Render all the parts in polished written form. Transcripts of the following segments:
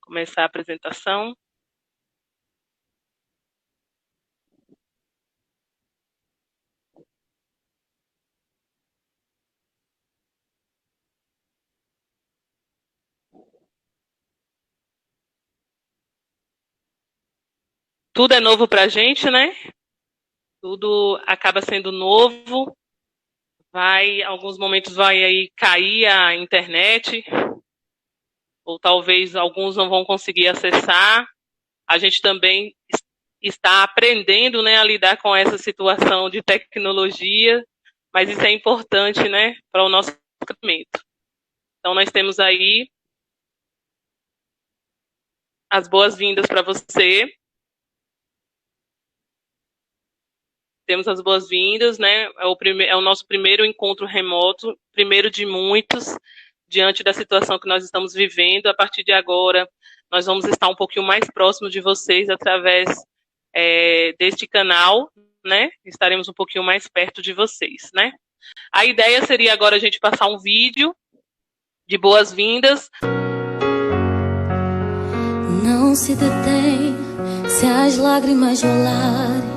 começar a apresentação. Tudo é novo para a gente, né? Tudo acaba sendo novo. Alguns momentos vai aí cair a internet, ou talvez alguns não vão conseguir acessar. A gente também está aprendendo, né, a lidar com essa situação de tecnologia, mas isso é importante, né, para o nosso crescimento. Então, nós temos aí as boas-vindas para você. Temos as boas-vindas, né? É o nosso primeiro encontro remoto, primeiro de muitos, diante da situação que nós estamos vivendo. A partir de agora, nós vamos estar um pouquinho mais próximo de vocês através deste canal, né? Estaremos um pouquinho mais perto de vocês, né? A ideia seria agora a gente passar um vídeo de boas-vindas. Não se detém se as lágrimas rolarem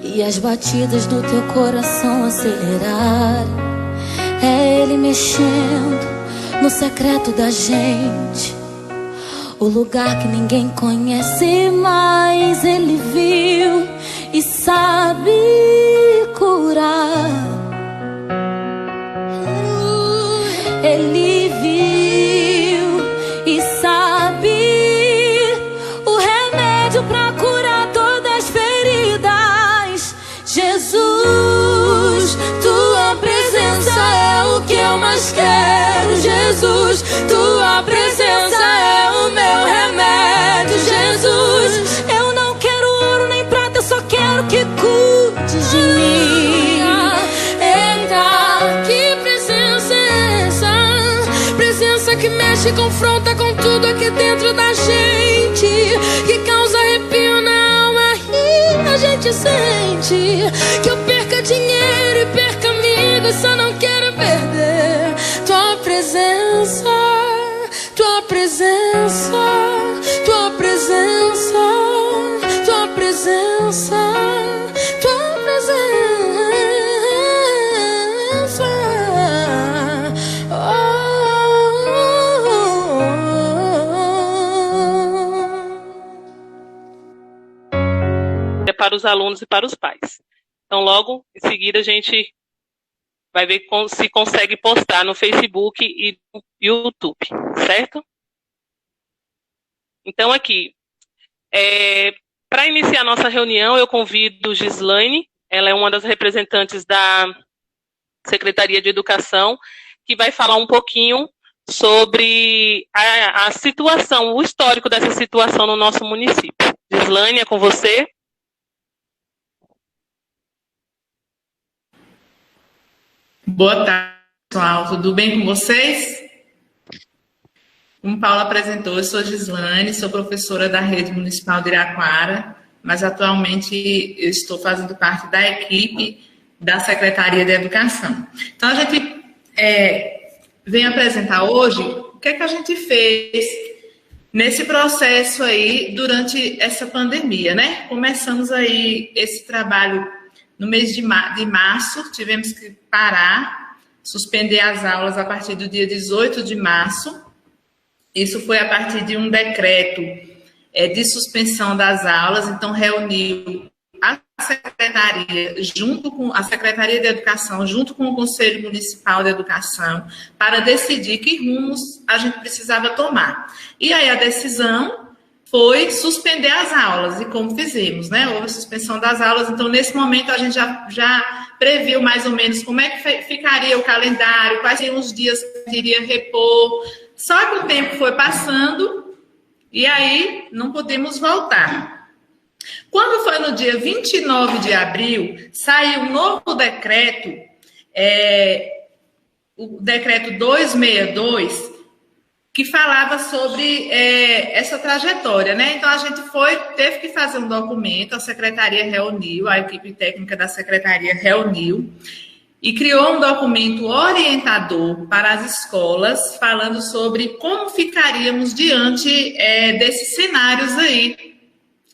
e as batidas do teu coração acelerarem. É Ele mexendo no secreto da gente, o lugar que ninguém conhece, mas Ele viu e sabe curar. Ele viu e sabe o remédio para curar todas as feridas. Jesus, tua presença é o que eu mais quero. Jesus, tua presença é o meu remédio. Jesus, eu não quero ouro nem prata, eu só quero que cuides de mim. Eita, que presença é essa? Presença que mexe e confronta com tudo aqui dentro da gente, que causa arrepio na alma e a gente sente que eu perca dinheiro e perca amigos, só não quero perder tua presença, tua presença, tua presença, tua presença, tua presença. Para os alunos e para os pais. Então, logo em seguida, a gente vai ver se consegue postar no Facebook e no YouTube, certo? Então, aqui, para iniciar a nossa reunião, eu convido Gislaine, ela é uma das representantes da Secretaria de Educação, que vai falar um pouquinho sobre a situação, o histórico dessa situação no nosso município. Gislaine, é com você. Boa tarde, pessoal. Tudo bem com vocês? Como Paula apresentou, eu sou Gislaine, sou professora da Rede Municipal de Iraquara, mas atualmente eu estou fazendo parte da equipe da Secretaria de Educação. Então, a gente vem apresentar hoje o que é que a gente fez nesse processo aí durante essa pandemia, né? Começamos aí esse trabalho no mês de março, tivemos que parar, suspender as aulas a partir do dia 18 de março. Isso foi a partir de um decreto de suspensão das aulas, então reuniu a Secretaria, junto com a Secretaria de Educação, junto com o Conselho Municipal de Educação, para decidir que rumos a gente precisava tomar. E aí a decisão foi suspender as aulas, e como fizemos, né? Houve a suspensão das aulas, então nesse momento a gente já previu mais ou menos como é que ficaria o calendário, quais seriam os dias que iria repor, só que o tempo foi passando e aí não podemos voltar. Quando foi no dia 29 de abril, saiu um novo decreto, o decreto 262, que falava sobre essa trajetória, né? Então, a gente teve que fazer um documento, a secretaria reuniu, a equipe técnica da secretaria reuniu, e criou um documento orientador para as escolas, falando sobre como ficaríamos diante desses cenários aí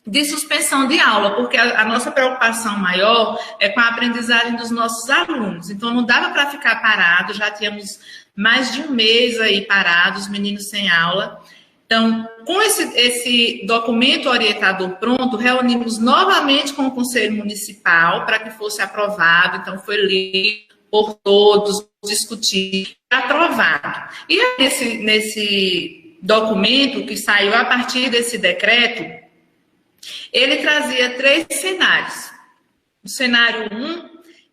de suspensão de aula, porque a nossa preocupação maior é com a aprendizagem dos nossos alunos. Então, não dava para ficar parado, já tínhamos mais de um mês aí parados, os meninos sem aula. Então, com esse documento orientador pronto, reunimos novamente com o Conselho Municipal para que fosse aprovado. Então, foi lido por todos, discutido, aprovado. E nesse documento que saiu a partir desse decreto, ele trazia 3 cenários. O cenário 1,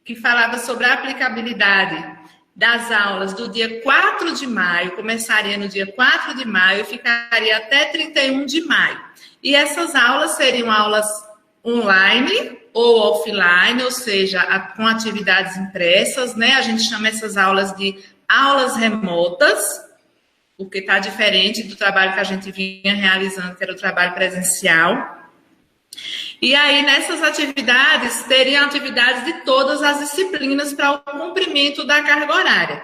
que falava sobre a aplicabilidade das aulas do dia 4 de maio, começaria no dia 4 de maio e ficaria até 31 de maio. E essas aulas seriam aulas online ou offline, ou seja, com atividades impressas, né? A gente chama essas aulas de aulas remotas, porque está diferente do trabalho que a gente vinha realizando, que era o trabalho presencial. E aí, nessas atividades, teriam atividades de todas as disciplinas para o cumprimento da carga horária.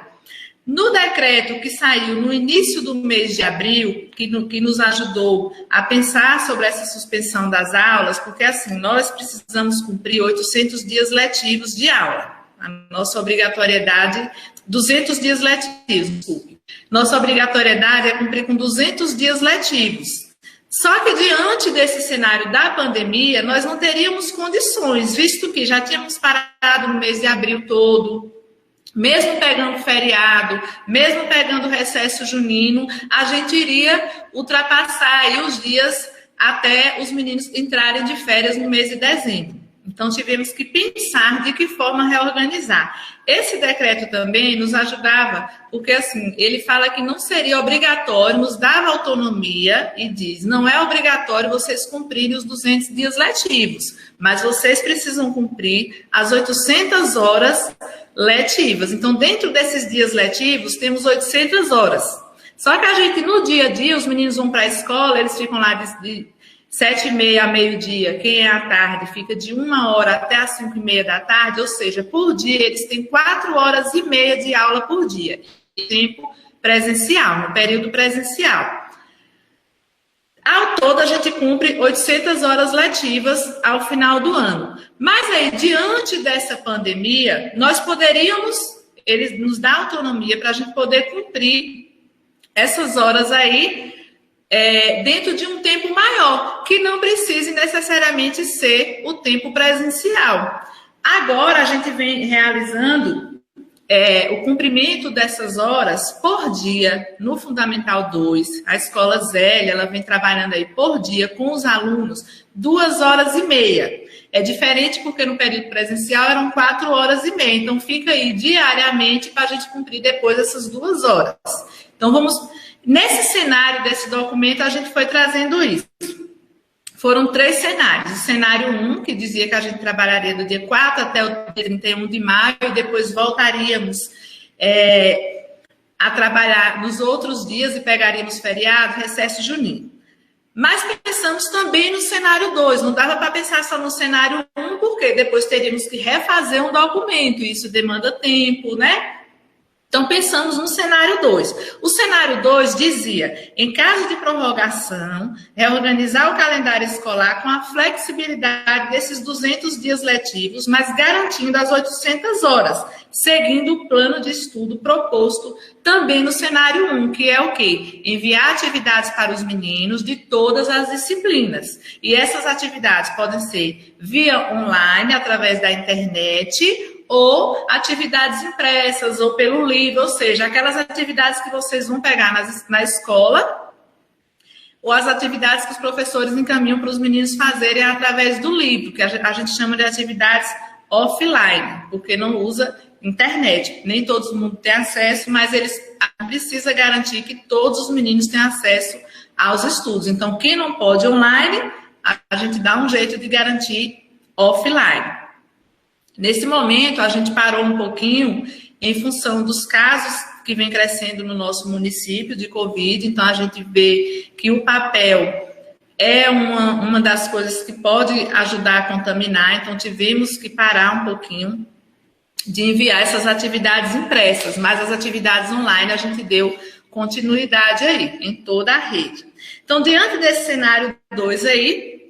No decreto que saiu no início do mês de abril, que nos ajudou a pensar sobre essa suspensão das aulas, porque assim, nós precisamos cumprir 800 dias letivos de aula. A nossa obrigatoriedade, 200 dias letivos, desculpe. Nossa obrigatoriedade é cumprir com 200 dias letivos. Só que diante desse cenário da pandemia, nós não teríamos condições, visto que já tínhamos parado no mês de abril todo, mesmo pegando feriado, mesmo pegando recesso junino, a gente iria ultrapassar aí os dias até os meninos entrarem de férias no mês de dezembro. Então, tivemos que pensar de que forma reorganizar. Esse decreto também nos ajudava, porque assim, ele fala que não seria obrigatório, nos dava autonomia e diz, não é obrigatório vocês cumprirem os 200 dias letivos, mas vocês precisam cumprir as 800 horas letivas. Então, dentro desses dias letivos, temos 800 horas. Só que a gente, no dia a dia, os meninos vão para a escola, eles ficam lá de 7h30 a meio-dia, quem é à tarde fica de 1h até as 5h30 da tarde, ou seja, por dia eles têm 4h30 de aula por dia, tempo presencial, no período presencial. Ao todo, a gente cumpre 800 horas letivas ao final do ano. Mas aí, diante dessa pandemia, nós poderíamos, eles nos dão autonomia para a gente poder cumprir essas horas aí, dentro de um tempo maior, que não precise necessariamente ser o tempo presencial. Agora, a gente vem realizando o cumprimento dessas horas por dia no Fundamental 2. A Escola Zélia, ela vem trabalhando aí por dia com os alunos 2h30. É diferente porque no período presencial eram 4h30. Então, fica aí diariamente para a gente cumprir depois essas 2 horas. Então, nesse cenário desse documento, a gente foi trazendo isso. Foram 3 cenários. O cenário 1, que dizia que a gente trabalharia do dia 4 até o dia 31 de maio, e depois voltaríamos a trabalhar nos outros dias e pegaríamos feriado, recesso junino. Mas pensamos também no cenário 2. Não dava para pensar só no cenário 1, porque depois teríamos que refazer um documento, e isso demanda tempo, né? Então, pensamos no cenário 2. O cenário 2 dizia, em caso de prorrogação, reorganizar o calendário escolar com a flexibilidade desses 200 dias letivos, mas garantindo as 800 horas, seguindo o plano de estudo proposto também no cenário 1, que é o quê? Enviar atividades para os meninos de todas as disciplinas. E essas atividades podem ser via online, através da internet, ou atividades impressas, ou pelo livro, ou seja, aquelas atividades que vocês vão pegar na escola, ou as atividades que os professores encaminham para os meninos fazerem através do livro, que a gente chama de atividades offline, porque não usa internet. Nem todo mundo tem acesso, mas eles precisam garantir que todos os meninos têm acesso aos estudos. Então, quem não pode online, a gente dá um jeito de garantir offline. Nesse momento, a gente parou um pouquinho em função dos casos que vem crescendo no nosso município de Covid. Então, a gente vê que o papel é uma das coisas que pode ajudar a contaminar. Então, tivemos que parar um pouquinho de enviar essas atividades impressas, mas as atividades online a gente deu continuidade aí, em toda a rede. Então, diante desse cenário 2 aí,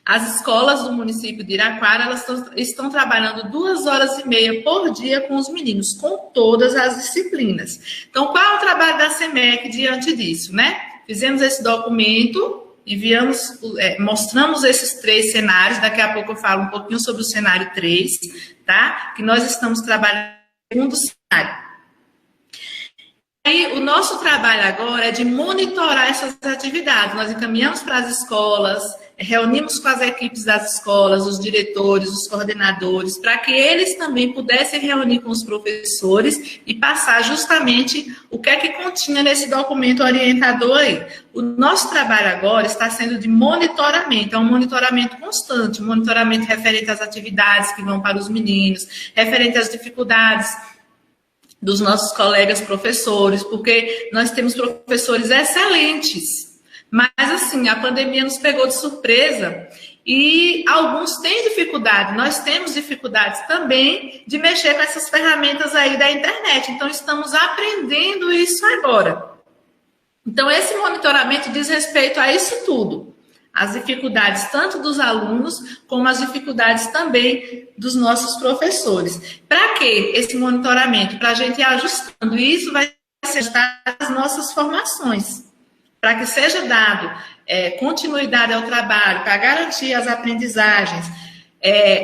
as escolas do município de Iraquara, elas estão trabalhando 2h30 por dia com os meninos, com todas as disciplinas. Então, qual é o trabalho da SEMEC diante disso, né? Fizemos esse documento, enviamos, mostramos esses 3 cenários, daqui a pouco eu falo um pouquinho sobre o cenário 3, tá? Que nós estamos trabalhando no segundo cenário. Aí, o nosso trabalho agora é de monitorar essas atividades. Nós encaminhamos para as escolas, reunimos com as equipes das escolas, os diretores, os coordenadores, para que eles também pudessem reunir com os professores e passar justamente o que é que continha nesse documento orientador aí. O nosso trabalho agora está sendo de monitoramento, é um monitoramento constante, um monitoramento referente às atividades que vão para os meninos, referente às dificuldades dos nossos colegas professores, porque nós temos professores excelentes, mas assim, a pandemia nos pegou de surpresa e alguns têm dificuldade, nós temos dificuldades também de mexer com essas ferramentas aí da internet, então estamos aprendendo isso agora. Então esse monitoramento diz respeito a isso tudo, as dificuldades tanto dos alunos, como as dificuldades também dos nossos professores. Para que esse monitoramento? Para a gente ir ajustando. E isso vai ser ajustado às nossas formações. Para que seja dado continuidade ao trabalho, para garantir as aprendizagens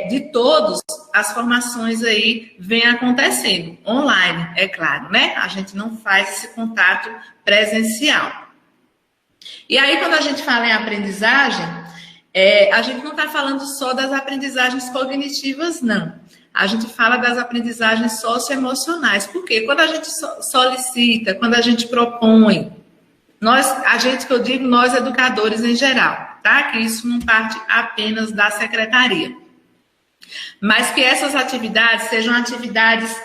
de todos, as formações aí vêm acontecendo. Online, é claro, né? A gente não faz esse contato presencial. E aí, quando a gente fala em aprendizagem, a gente não está falando só das aprendizagens cognitivas, não. A gente fala das aprendizagens socioemocionais. Por quê? Quando a gente solicita, quando a gente propõe, que eu digo, nós educadores em geral, tá? Que isso não parte apenas da secretaria. Mas que essas atividades sejam atividades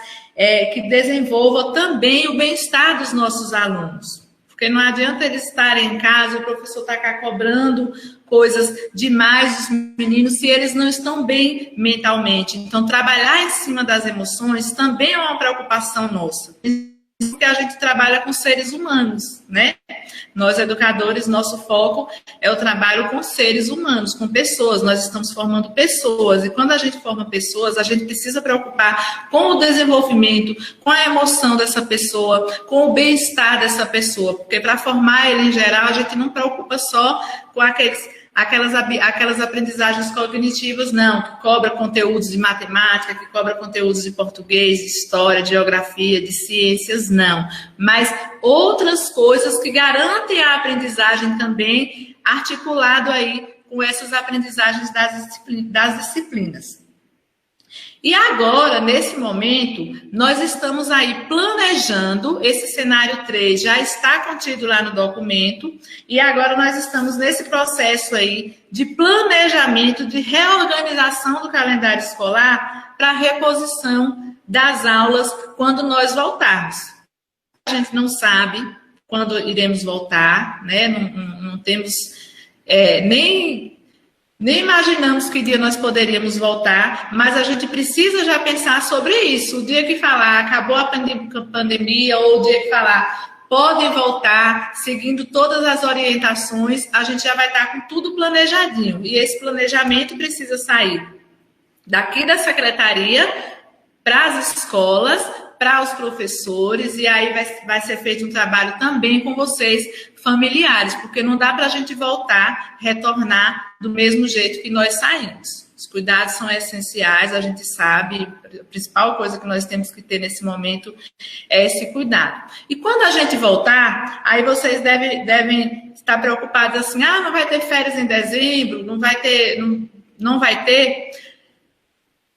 que desenvolvam também o bem-estar dos nossos alunos. Porque não adianta eles estarem em casa, o professor está cá cobrando coisas demais dos meninos se eles não estão bem mentalmente. Então, trabalhar em cima das emoções também é uma preocupação nossa. Porque a gente trabalha com seres humanos, né? Nós, educadores, nosso foco é o trabalho com seres humanos, com pessoas. Nós estamos formando pessoas. E quando a gente forma pessoas, a gente precisa preocupar com o desenvolvimento, com a emoção dessa pessoa, com o bem-estar dessa pessoa. Porque para formar ele em geral, a gente não preocupa só com aquelas aprendizagens cognitivas, não, que cobra conteúdos de matemática, que cobra conteúdos de português, de história, de geografia, de ciências, não. Mas outras coisas que garantem a aprendizagem também, articulado aí com essas aprendizagens das disciplinas. E agora, nesse momento, nós estamos aí planejando, esse cenário 3 já está contido lá no documento, e agora nós estamos nesse processo aí de planejamento, de reorganização do calendário escolar para a reposição das aulas quando nós voltarmos. A gente não sabe quando iremos voltar, né? Não temos nem imaginamos que dia nós poderíamos voltar, mas a gente precisa já pensar sobre isso. O dia que falar acabou a pandemia, ou o dia que falar pode voltar, seguindo todas as orientações, a gente já vai estar com tudo planejadinho. E esse planejamento precisa sair daqui da secretaria para as escolas, para os professores, e aí vai ser feito um trabalho também com vocês, familiares, porque não dá para a gente voltar, retornar do mesmo jeito que nós saímos. Os cuidados são essenciais, a gente sabe, a principal coisa que nós temos que ter nesse momento é esse cuidado. E quando a gente voltar, aí vocês devem estar preocupados assim, não vai ter férias em dezembro, não vai ter...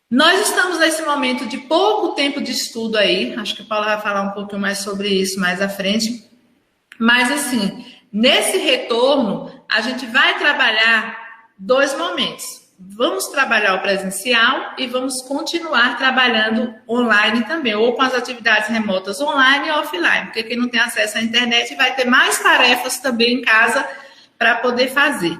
Nós estamos nesse momento de pouco tempo de estudo aí, acho que a Paula vai falar um pouquinho mais sobre isso mais à frente, mas assim, nesse retorno, a gente vai trabalhar 2 momentos. Vamos trabalhar o presencial e vamos continuar trabalhando online também, ou com as atividades remotas online e offline, porque quem não tem acesso à internet vai ter mais tarefas também em casa para poder fazer.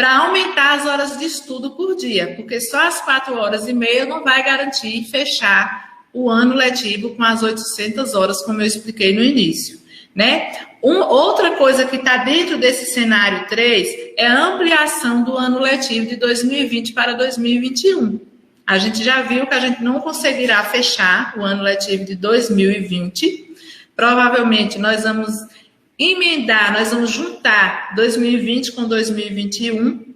para aumentar as horas de estudo por dia, porque só as 4 horas e meia não vai garantir fechar o ano letivo com as 800 horas, como eu expliquei no início, né? Outra coisa que está dentro desse cenário 3 é a ampliação do ano letivo de 2020 para 2021. A gente já viu que a gente não conseguirá fechar o ano letivo de 2020. Provavelmente nós vamos emendar, nós vamos juntar 2020 com 2021.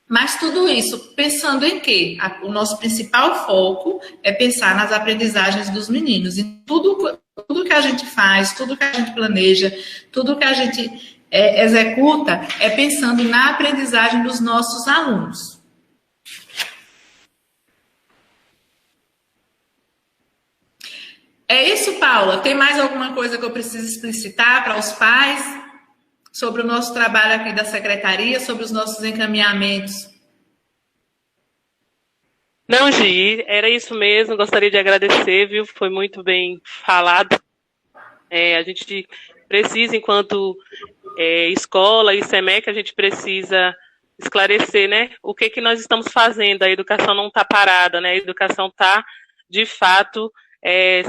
Mas tudo isso pensando em quê? O nosso principal foco é pensar nas aprendizagens dos meninos. E tudo que a gente faz, tudo que a gente planeja, tudo que a gente executa é pensando na aprendizagem dos nossos alunos. É isso, Paula. Tem mais alguma coisa que eu preciso explicitar para os pais sobre o nosso trabalho aqui da secretaria, sobre os nossos encaminhamentos? Não, Gi, era isso mesmo. Gostaria de agradecer, viu? Foi muito bem falado. A gente precisa, enquanto escola e SEMEC, a gente precisa esclarecer, né? O que nós estamos fazendo. A educação não está parada, né? A educação está, de fato,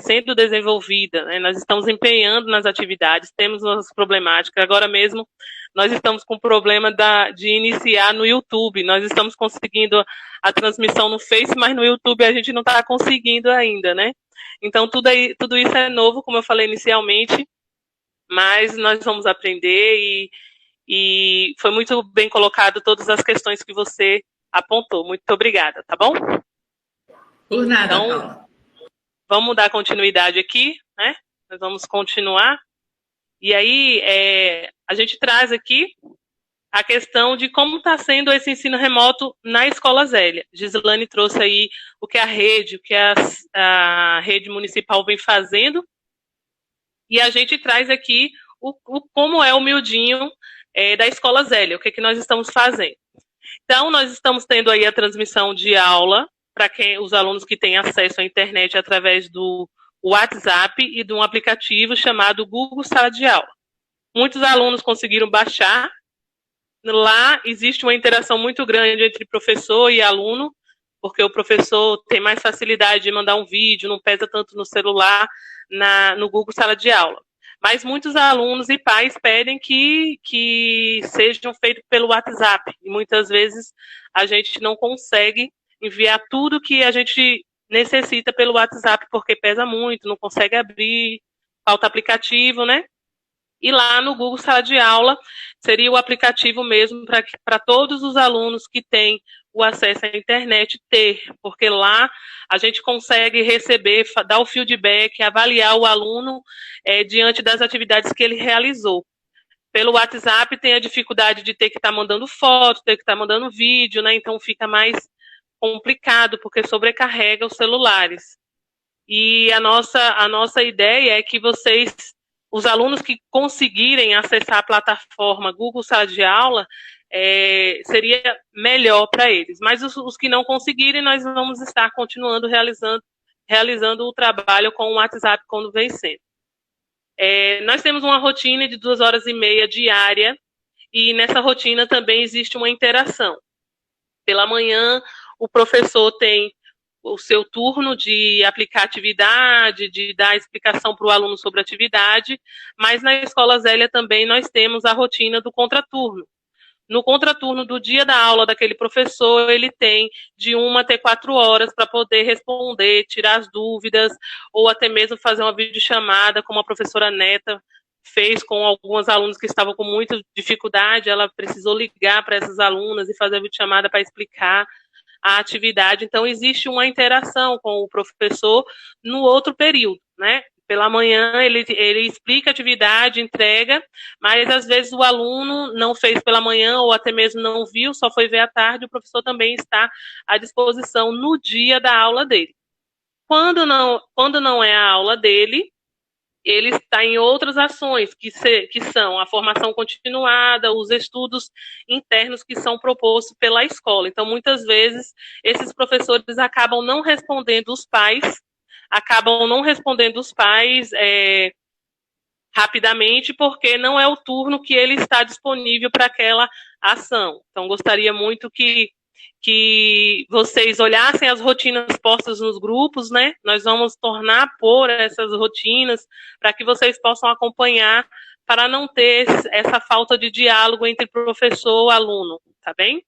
sendo desenvolvida, né? Nós estamos empenhando nas atividades, temos nossas problemáticas. Agora mesmo, nós estamos com o problema de iniciar no YouTube. Nós estamos conseguindo a transmissão no Face, mas no YouTube a gente não está conseguindo ainda, né? Então, tudo isso é novo, como eu falei inicialmente, mas nós vamos aprender e foi muito bem colocado todas as questões que você apontou. Muito obrigada, tá bom? Por nada, então, Paula. Vamos dar continuidade aqui, né? Nós vamos continuar. E aí, a gente traz aqui a questão de como está sendo esse ensino remoto na Escola Zélia. Gislane trouxe aí o que a rede municipal vem fazendo, e a gente traz aqui como é o miudinho da Escola Zélia, o que nós estamos fazendo. Então, nós estamos tendo aí a transmissão de aula para os alunos que têm acesso à internet através do WhatsApp e de um aplicativo chamado Google Sala de Aula. Muitos alunos conseguiram baixar. Lá existe uma interação muito grande entre professor e aluno, porque o professor tem mais facilidade de mandar um vídeo, não pesa tanto no celular, no Google Sala de Aula. Mas muitos alunos e pais pedem que sejam feitos pelo WhatsApp, e muitas vezes a gente não consegue enviar tudo que a gente necessita pelo WhatsApp, porque pesa muito, não consegue abrir, falta aplicativo, né? E lá no Google Sala de Aula seria o aplicativo mesmo para todos os alunos que têm o acesso à internet ter, porque lá a gente consegue receber, dar o feedback, avaliar o aluno diante das atividades que ele realizou. Pelo WhatsApp tem a dificuldade de ter que estar mandando foto, ter que estar mandando vídeo, né? Então fica mais complicado, porque sobrecarrega os celulares. E a nossa ideia é que os alunos que conseguirem acessar a plataforma Google Sala de Aula, seria melhor para eles. Mas os que não conseguirem, nós vamos estar continuando realizando o trabalho com o WhatsApp quando vem sendo. Nós temos uma rotina de 2h30 diária, e nessa rotina também existe uma interação. Pela manhã, o professor tem o seu turno de aplicar atividade, de dar explicação para o aluno sobre a atividade, mas na Escola Zélia também nós temos a rotina do contraturno. No contraturno do dia da aula daquele professor, ele tem de 1 até 4 horas para poder responder, tirar as dúvidas, ou até mesmo fazer uma videochamada, como a professora Neta fez com alguns alunos que estavam com muita dificuldade. Ela precisou ligar para essas alunas e fazer a videochamada para explicar a atividade. Então, existe uma interação com o professor no outro período, né? Pela manhã, ele explica a atividade, entrega, mas às vezes o aluno não fez pela manhã ou até mesmo não viu, só foi ver à tarde. O professor também está à disposição no dia da aula dele. Quando não é a aula dele, ele está em outras ações, que são a formação continuada, os estudos internos que são propostos pela escola. Então, muitas vezes, esses professores acabam não respondendo os pais rapidamente, porque não é o turno que ele está disponível para aquela ação. Então, gostaria muito que vocês olhassem as rotinas postas nos grupos, né? Nós vamos pôr essas rotinas para que vocês possam acompanhar, para não ter essa falta de diálogo entre professor e aluno, tá bem?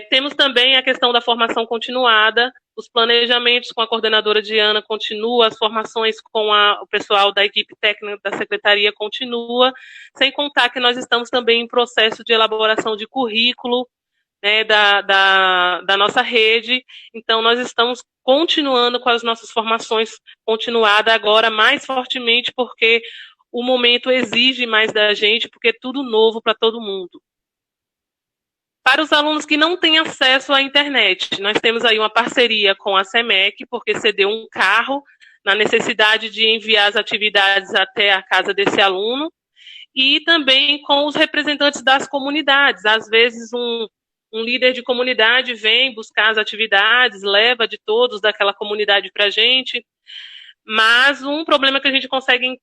Temos também a questão da formação continuada, os planejamentos com a coordenadora Diana continua, as formações com o pessoal da equipe técnica da secretaria continua, sem contar que nós estamos também em processo de elaboração de currículo, né, da nossa rede. Então, nós estamos continuando com as nossas formações continuadas agora mais fortemente, porque o momento exige mais da gente, porque é tudo novo para todo mundo. Para os alunos que não têm acesso à internet, nós temos aí uma parceria com a SEMEC, porque cedeu um carro na necessidade de enviar as atividades até a casa desse aluno, e também com os representantes das comunidades. Às vezes, um líder de comunidade vem buscar as atividades, leva de todos daquela comunidade para a gente, mas um problema que a gente consegue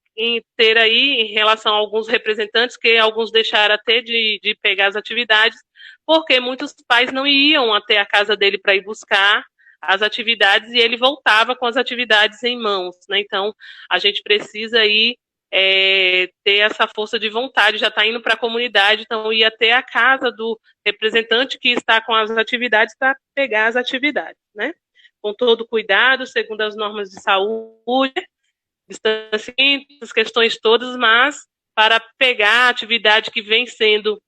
ter aí em relação a alguns representantes, que alguns deixaram até de pegar as atividades, porque muitos pais não iam até a casa dele para ir buscar as atividades e ele voltava com as atividades em mãos, né? Então, a gente precisa aí ter essa força de vontade, já está indo para a comunidade, então ir até a casa do representante que está com as atividades para pegar as atividades, né? Com todo cuidado, segundo as normas de saúde, distanciamento, as questões todas, mas para pegar a atividade que vem sendo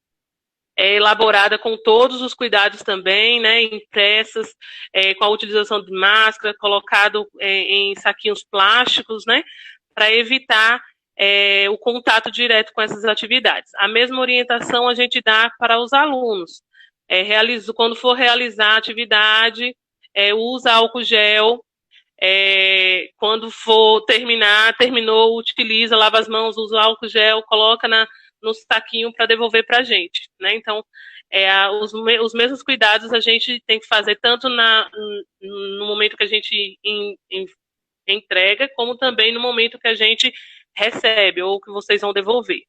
elaborada com todos os cuidados também, né, impressas, com a utilização de máscara, colocado em saquinhos plásticos, né, para evitar o contato direto com essas atividades. A mesma orientação a gente dá para os alunos. Quando for realizar a atividade, usa álcool gel. Quando for terminou, utiliza, lava as mãos, usa álcool gel, coloca no saquinho para devolver para a gente, né? Então, os mesmos cuidados a gente tem que fazer tanto no momento que a gente entrega, como também no momento que a gente recebe ou que vocês vão devolver.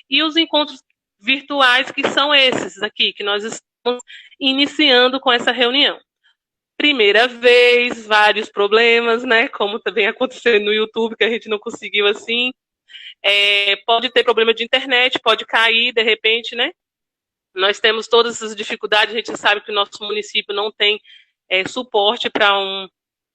E os encontros virtuais, que são esses aqui, que nós estamos iniciando com essa reunião. Primeira vez, vários problemas, né? Como também aconteceu no YouTube, que a gente não conseguiu assim. Pode ter problema de internet, pode cair de repente, né? Nós temos todas essas dificuldades, a gente sabe que o nosso município não tem suporte para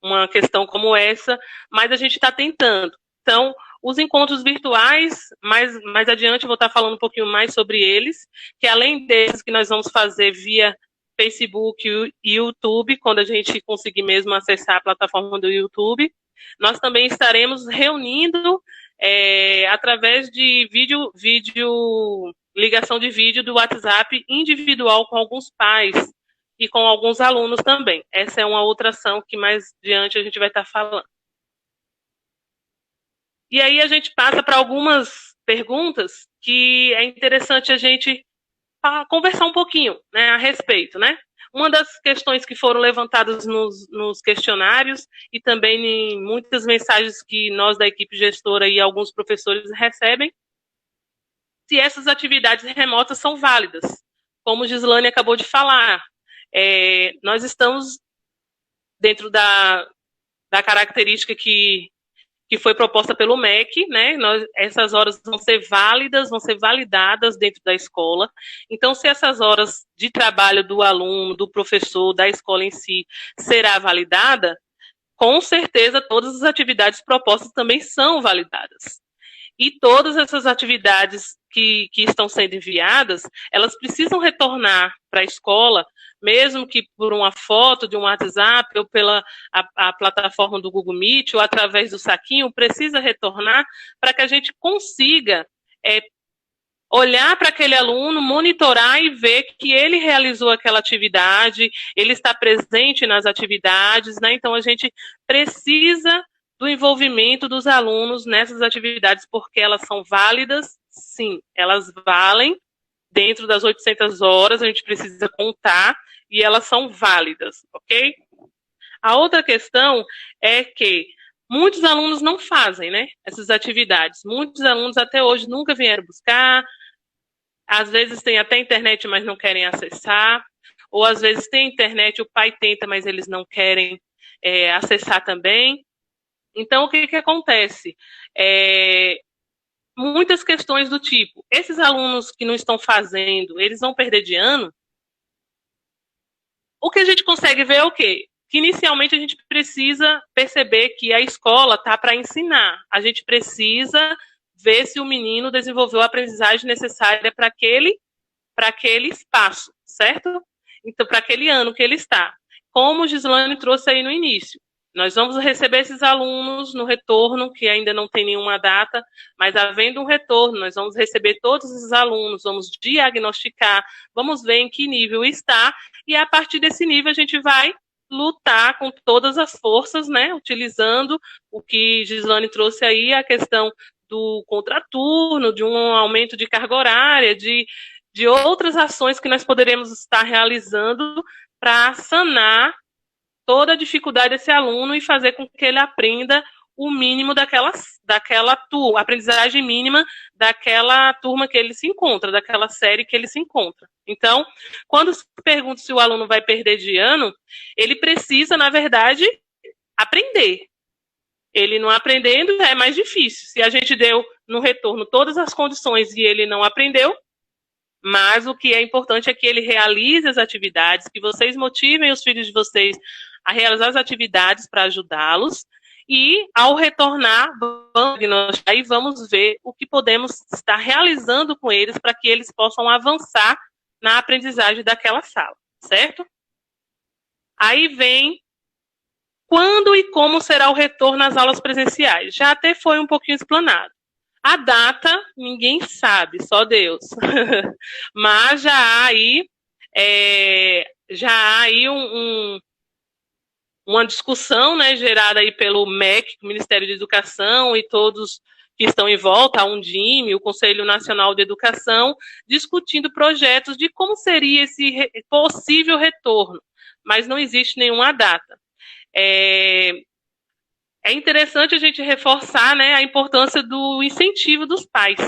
uma questão como essa, mas a gente está tentando. Então, os encontros virtuais, mais adiante eu vou estar falando um pouquinho mais sobre eles, que além desses que nós vamos fazer via Facebook e YouTube, quando a gente conseguir mesmo acessar a plataforma do YouTube, nós também estaremos reunindo através de ligação de vídeo do WhatsApp individual com alguns pais e com alguns alunos também. Essa é uma outra ação que mais adiante a gente vai estar falando. E aí a gente passa para algumas perguntas que é interessante a gente conversar um pouquinho, né, a respeito, né? Uma das questões que foram levantadas nos questionários e também em muitas mensagens que nós da equipe gestora e alguns professores recebem, se essas atividades remotas são válidas. Como Gislane acabou de falar, nós estamos dentro da característica que foi proposta pelo MEC, né? Essas horas vão ser válidas, vão ser validadas dentro da escola. Então, se essas horas de trabalho do aluno, do professor, da escola em si, será validada, com certeza todas as atividades propostas também são validadas. E todas essas atividades que estão sendo enviadas, elas precisam retornar para a escola, mesmo que por uma foto de um WhatsApp ou pela a plataforma do Google Meet ou através do saquinho, precisa retornar para que a gente consiga olhar para aquele aluno, monitorar e ver que ele realizou aquela atividade, ele está presente nas atividades, né? Então, a gente precisa do envolvimento dos alunos nessas atividades, porque elas são válidas, sim, elas valem dentro das 800 horas, a gente precisa contar, e elas são válidas, ok? A outra questão é que muitos alunos não fazem, né, essas atividades. Muitos alunos até hoje nunca vieram buscar, às vezes tem até internet, mas não querem acessar, ou às vezes tem internet, o pai tenta, mas eles não querem acessar também. Então, o que acontece? Muitas questões do tipo, esses alunos que não estão fazendo, eles vão perder de ano? O que a gente consegue ver é o quê? Que inicialmente a gente precisa perceber que a escola está para ensinar. A gente precisa ver se o menino desenvolveu a aprendizagem necessária para aquele espaço, certo? Então, para aquele ano que ele está. Como o Gislane trouxe aí no início. Nós vamos receber esses alunos no retorno, que ainda não tem nenhuma data, mas havendo um retorno, nós vamos receber todos esses alunos, vamos diagnosticar, vamos ver em que nível está, e a partir desse nível a gente vai lutar com todas as forças, né, utilizando o que Gislane trouxe aí, a questão do contraturno, de um aumento de carga horária, de outras ações que nós poderemos estar realizando para sanar toda a dificuldade desse aluno e fazer com que ele aprenda o mínimo daquela turma, a aprendizagem mínima daquela turma que ele se encontra, daquela série que ele se encontra. Então, quando se pergunta se o aluno vai perder de ano, ele precisa, na verdade, aprender. Ele não aprendendo é mais difícil. Se a gente deu no retorno todas as condições e ele não aprendeu, mas o que é importante é que ele realize as atividades, que vocês motivem os filhos de vocês a realizar as atividades para ajudá-los, e ao retornar, vamos ver o que podemos estar realizando com eles para que eles possam avançar na aprendizagem daquela sala, certo? Aí vem quando e como será o retorno às aulas presenciais. Já até foi um pouquinho explanado. A data, ninguém sabe, só Deus. Mas já há aí uma discussão, né, gerada aí pelo MEC, o Ministério da Educação, e todos que estão em volta, a Undime, o Conselho Nacional de Educação, discutindo projetos de como seria esse possível retorno, mas não existe nenhuma data. É interessante a gente reforçar, né, a importância do incentivo dos pais.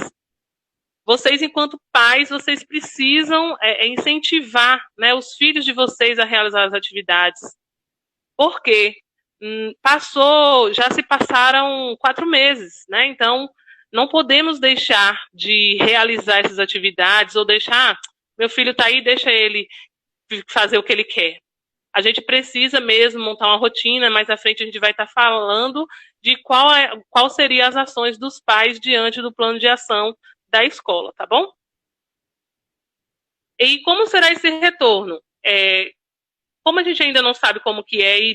Vocês, enquanto pais, vocês precisam incentivar, né, os filhos de vocês a realizar as atividades. Por quê? Já se passaram 4 meses, né? Então, não podemos deixar de realizar essas atividades ou deixar, meu filho está aí, deixa ele fazer o que ele quer. A gente precisa mesmo montar uma rotina, mais à frente a gente vai estar falando de qual seriam as ações dos pais diante do plano de ação da escola, tá bom? E como será esse retorno? Como a gente ainda não sabe como que é e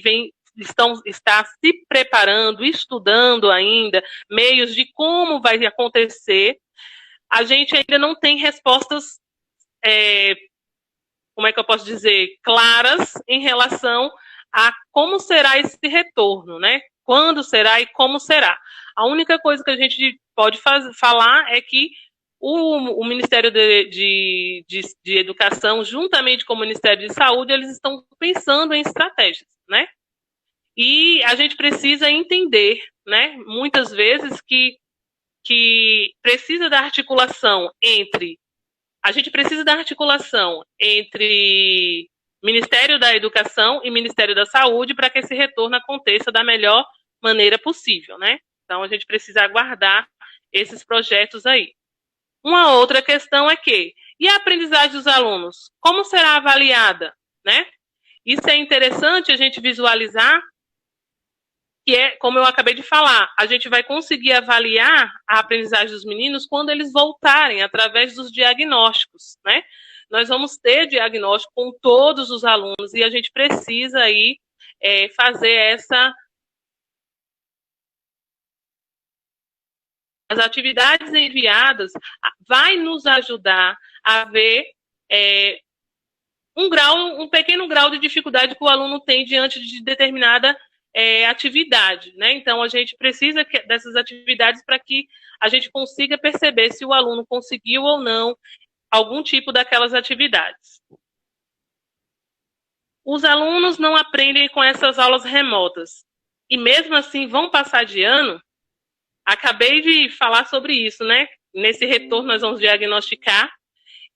está se preparando, estudando ainda meios de como vai acontecer, a gente ainda não tem respostas, como é que eu posso dizer, claras em relação a como será esse retorno, né? Quando será e como será. A única coisa que a gente pode falar é que o Ministério de Educação, juntamente com o Ministério de Saúde, eles estão pensando em estratégias, né? E a gente precisa entender, né, muitas vezes que precisa da articulação entre Ministério da Educação e Ministério da Saúde para que esse retorno aconteça da melhor maneira possível, né? Então, a gente precisa aguardar esses projetos aí. Uma outra questão é e a aprendizagem dos alunos? Como será avaliada, né? Isso é interessante a gente visualizar, que é, como eu acabei de falar, a gente vai conseguir avaliar a aprendizagem dos meninos quando eles voltarem, através dos diagnósticos, né? Nós vamos ter diagnóstico com todos os alunos e a gente precisa aí fazer as atividades enviadas vai nos ajudar a ver um pequeno grau de dificuldade que o aluno tem diante de determinada atividade, né? Então, a gente precisa dessas atividades para que a gente consiga perceber se o aluno conseguiu ou não algum tipo daquelas atividades. Os alunos não aprendem com essas aulas remotas. e mesmo assim vão passar de ano. Acabei de falar sobre isso, né? Nesse retorno nós vamos diagnosticar.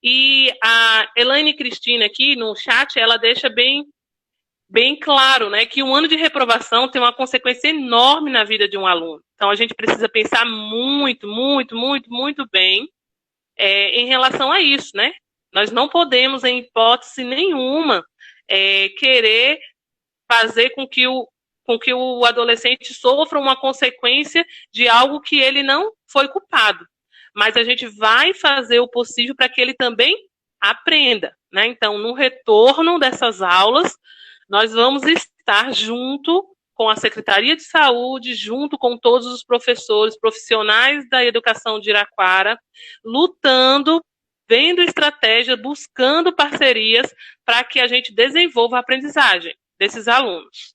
E a Elaine Cristina aqui no chat, ela deixa bem claro, né, que um ano de reprovação tem uma consequência enorme na vida de um aluno. Então a gente precisa pensar muito, muito, muito, muito bem em relação a isso, né? Nós não podemos, em hipótese nenhuma, querer fazer com que o adolescente sofra uma consequência de algo que ele não foi culpado. Mas a gente vai fazer o possível para que ele também aprenda, né? Então, no retorno dessas aulas, nós vamos estar junto com a Secretaria de Saúde, junto com todos os professores, profissionais da educação de Iraquara, lutando, vendo estratégias, buscando parcerias para que a gente desenvolva a aprendizagem desses alunos.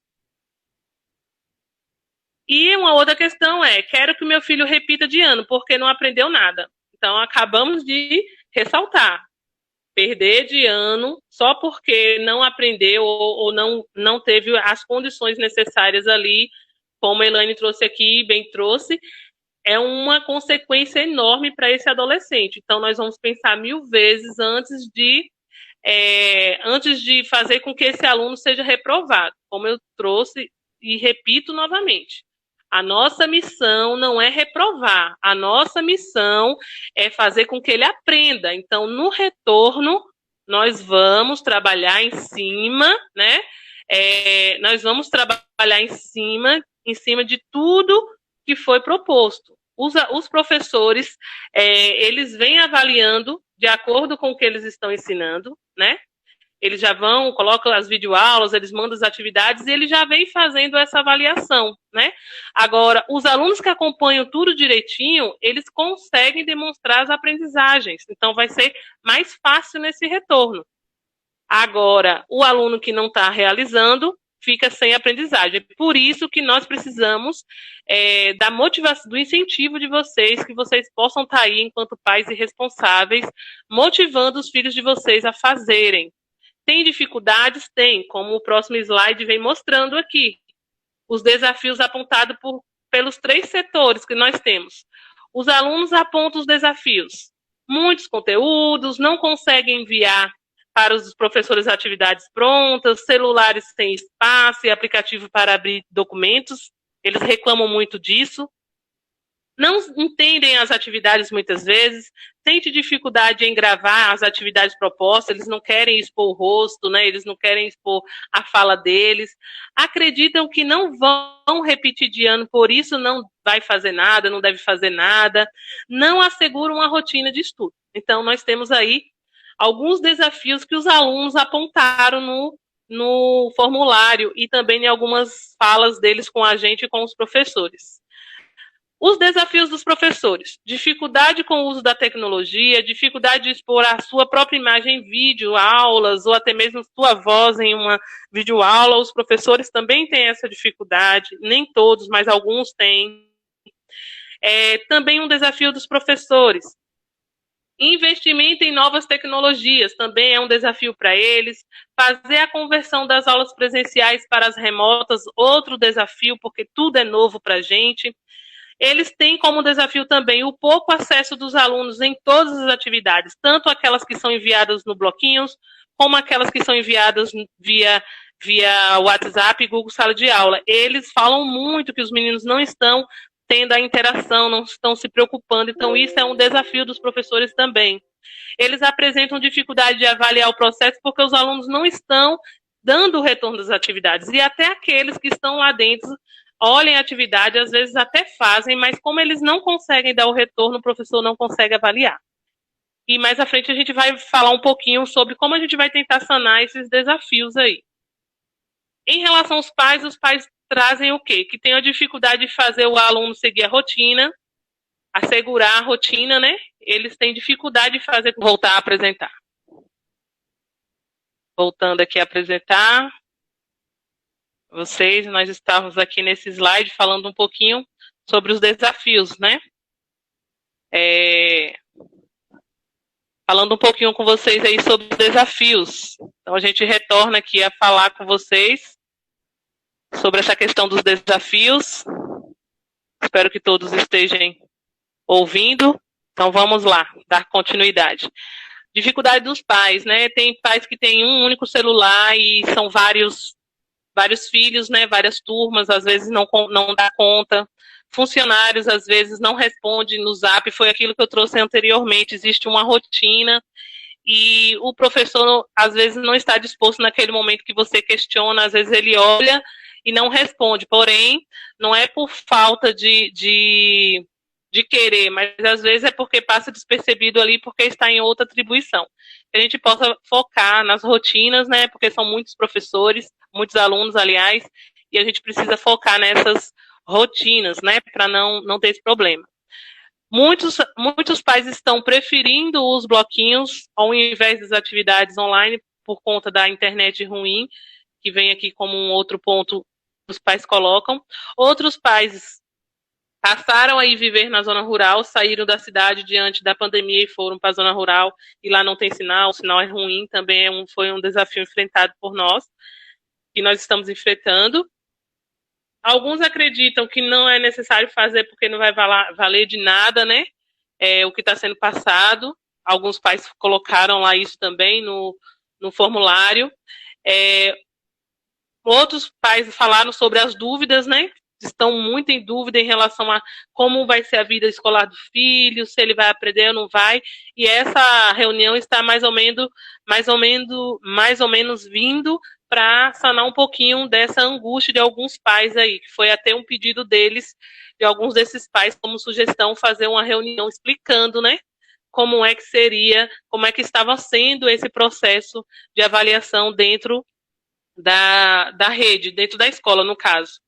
E uma outra questão quero que o meu filho repita de ano, porque não aprendeu nada. Então, acabamos de ressaltar. Perder de ano só porque não aprendeu ou não teve as condições necessárias ali, como a Elaine trouxe aqui, bem trouxe, é uma consequência enorme para esse adolescente. Então, nós vamos pensar 1000 vezes antes de fazer com que esse aluno seja reprovado, como eu trouxe e repito novamente. A nossa missão não é reprovar, a nossa missão é fazer com que ele aprenda. Então, no retorno, nós vamos trabalhar em cima, né? Nós vamos trabalhar em cima de tudo que foi proposto. Os professores, eles vêm avaliando de acordo com o que eles estão ensinando, né? Eles já colocam as videoaulas, eles mandam as atividades e eles já vêm fazendo essa avaliação, né? Agora, os alunos que acompanham tudo direitinho, eles conseguem demonstrar as aprendizagens. Então, vai ser mais fácil nesse retorno. Agora, o aluno que não está realizando fica sem aprendizagem. Por isso que nós precisamos da motivação, do incentivo de vocês, que vocês possam estar aí, enquanto pais e responsáveis, motivando os filhos de vocês a fazerem. Tem dificuldades? Tem, como o próximo slide vem mostrando aqui. Os desafios apontados pelos 3 setores que nós temos. Os alunos apontam os desafios. Muitos conteúdos, não conseguem enviar para os professores atividades prontas, celulares sem espaço e aplicativo para abrir documentos. Eles reclamam muito disso. Não entendem as atividades muitas vezes, sentem dificuldade em gravar as atividades propostas, eles não querem expor o rosto, né? Eles não querem expor a fala deles, acreditam que não vão repetir de ano, por isso não vai fazer nada, não deve fazer nada, não asseguram uma rotina de estudo. Então, nós temos aí alguns desafios que os alunos apontaram no formulário e também em algumas falas deles com a gente e com os professores. Os desafios dos professores: dificuldade com o uso da tecnologia, dificuldade de expor a sua própria imagem em vídeo, aulas, ou até mesmo sua voz em uma videoaula. Os professores também têm essa dificuldade, nem todos, mas alguns têm. Também um desafio dos professores: investimento em novas tecnologias, também é um desafio para eles. Fazer a conversão das aulas presenciais para as remotas, outro desafio, porque tudo é novo para a gente. Eles têm como desafio também o pouco acesso dos alunos em todas as atividades, tanto aquelas que são enviadas no bloquinhos, como aquelas que são enviadas via WhatsApp e Google Sala de Aula. Eles falam muito que os meninos não estão tendo a interação, não estão se preocupando, então isso é um desafio dos professores também. Eles apresentam dificuldade de avaliar o processo porque os alunos não estão dando o retorno das atividades, e até aqueles que estão lá dentro olhem a atividade, às vezes até fazem, mas como eles não conseguem dar o retorno, o professor não consegue avaliar. E mais à frente a gente vai falar um pouquinho sobre como a gente vai tentar sanar esses desafios aí. Em relação aos pais, os pais trazem o quê? Que tem a dificuldade de fazer o aluno seguir a rotina, assegurar a rotina, né? Eles têm dificuldade de fazer... Voltar a apresentar. Voltando aqui a apresentar. Nós estávamos aqui nesse slide falando um pouquinho sobre os desafios, né? Falando um pouquinho com vocês aí sobre os desafios. Então, a gente retorna aqui a falar com vocês sobre essa questão dos desafios. Espero que todos estejam ouvindo. Então vamos lá, dar continuidade. Dificuldade dos pais, né? Tem pais que têm um único celular e são vários filhos, né? Várias turmas, às vezes não dá conta. Funcionários, às vezes, não respondem no Zap. Foi aquilo que eu trouxe anteriormente. Existe uma rotina e o professor, às vezes, não está disposto naquele momento que você questiona. Às vezes ele olha e não responde. Porém, não é por falta de querer, mas às vezes é porque passa despercebido ali, porque está em outra atribuição. Que a gente possa focar nas rotinas, né? Porque são muitos professores, muitos alunos, aliás, e a gente precisa focar nessas rotinas, né? Para não ter esse problema. Muitos pais estão preferindo os bloquinhos ao invés das atividades online por conta da internet ruim, que vem aqui como um outro ponto que os pais colocam. Outros pais passaram a ir viver na zona rural, saíram da cidade diante da pandemia e foram para a zona rural, e lá não tem sinal, o sinal é ruim, também foi um desafio enfrentado por nós, que nós estamos enfrentando. Alguns acreditam que não é necessário fazer porque não vai valer de nada, né? O que está sendo passado. Alguns pais colocaram lá isso também no formulário. Outros pais falaram sobre as dúvidas, né? Estão muito em dúvida em relação a como vai ser a vida escolar do filho, se ele vai aprender ou não vai. E essa reunião está mais ou menos vindo para sanar um pouquinho dessa angústia de alguns pais aí, que foi até um pedido deles, de alguns desses pais, como sugestão, fazer uma reunião explicando, né, como é que seria, como é que estava sendo esse processo de avaliação dentro da rede, dentro da escola, no caso.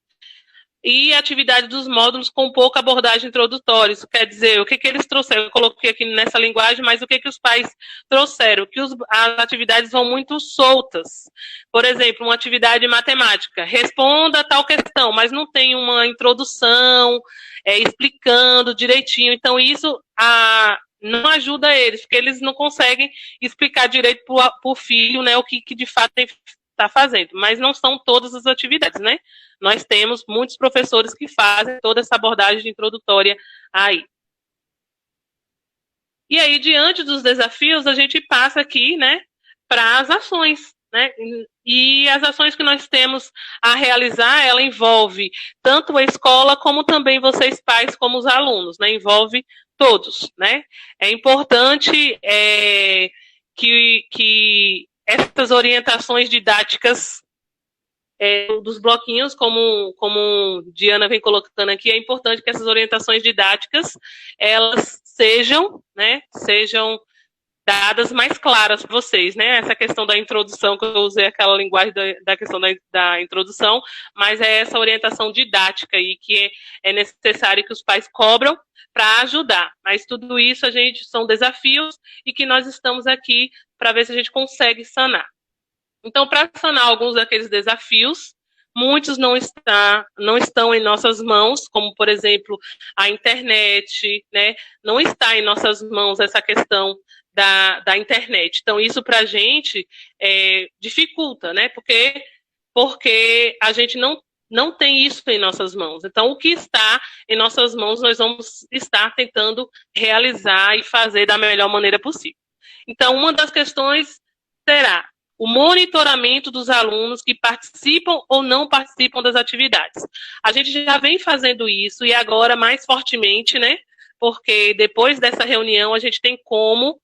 E a atividade dos módulos com pouca abordagem introdutória. Isso quer dizer, o que eles trouxeram? Eu coloquei aqui nessa linguagem, mas o que os pais trouxeram? Que as atividades vão muito soltas. Por exemplo, uma atividade matemática. Responda tal questão, mas não tem uma introdução explicando direitinho. Então, isso não ajuda eles, porque eles não conseguem explicar direito para o filho, né, o que de fato está fazendo. Mas não são todas as atividades, né? Nós temos muitos professores que fazem toda essa abordagem introdutória aí. E aí, diante dos desafios, a gente passa aqui, né, para as ações, né? E as ações que nós temos a realizar, ela envolve tanto a escola, como também vocês pais, como os alunos, né? Envolve todos, né? É importante que essas orientações didáticas dos bloquinhos, como Diana vem colocando aqui, é importante que essas orientações didáticas, elas sejam dadas mais claras para vocês, né? Essa questão da introdução, que eu usei aquela linguagem da questão da introdução, mas é essa orientação didática aí que é necessário que os pais cobram para ajudar. Mas tudo isso, são desafios e que nós estamos aqui para ver se a gente consegue sanar. Então, para sanar alguns daqueles desafios, muitos não estão em nossas mãos, como, por exemplo, a internet, né? Não está em nossas mãos essa questão da internet. Então, isso para a gente dificulta, né? Porque a gente não tem isso em nossas mãos. Então, o que está em nossas mãos, nós vamos estar tentando realizar e fazer da melhor maneira possível. Então, uma das questões será o monitoramento dos alunos que participam ou não participam das atividades. A gente já vem fazendo isso e agora mais fortemente, né? Porque depois dessa reunião a gente tem como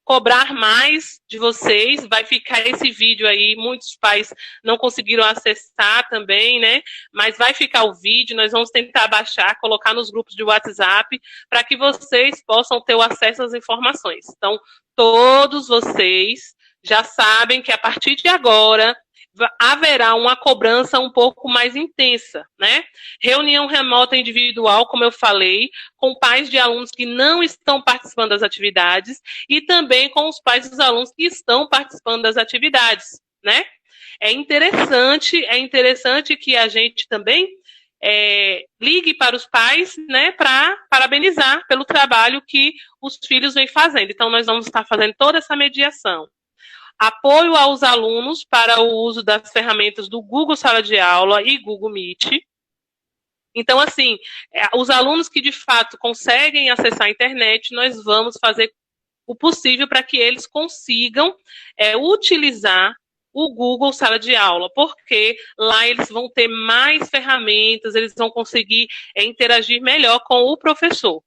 cobrar mais de vocês. Vai ficar esse vídeo aí, muitos pais não conseguiram acessar também, né? Mas vai ficar o vídeo, nós vamos tentar baixar, colocar nos grupos de WhatsApp, para que vocês possam ter o acesso às informações. Então, todos vocês já sabem que a partir de agora haverá uma cobrança um pouco mais intensa, né? Reunião remota individual, como eu falei, com pais de alunos que não estão participando das atividades e também com os pais dos alunos que estão participando das atividades, né? É interessante que a gente também ligue para os pais, né, para parabenizar pelo trabalho que os filhos vêm fazendo. Então, nós vamos estar fazendo toda essa mediação. apoio aos alunos para o uso das ferramentas do Google Sala de Aula e Google Meet. Então, assim, os alunos que de fato conseguem acessar a internet, nós vamos fazer o possível para que eles consigam utilizar o Google Sala de Aula, porque lá eles vão ter mais ferramentas, eles vão conseguir interagir melhor com o professor.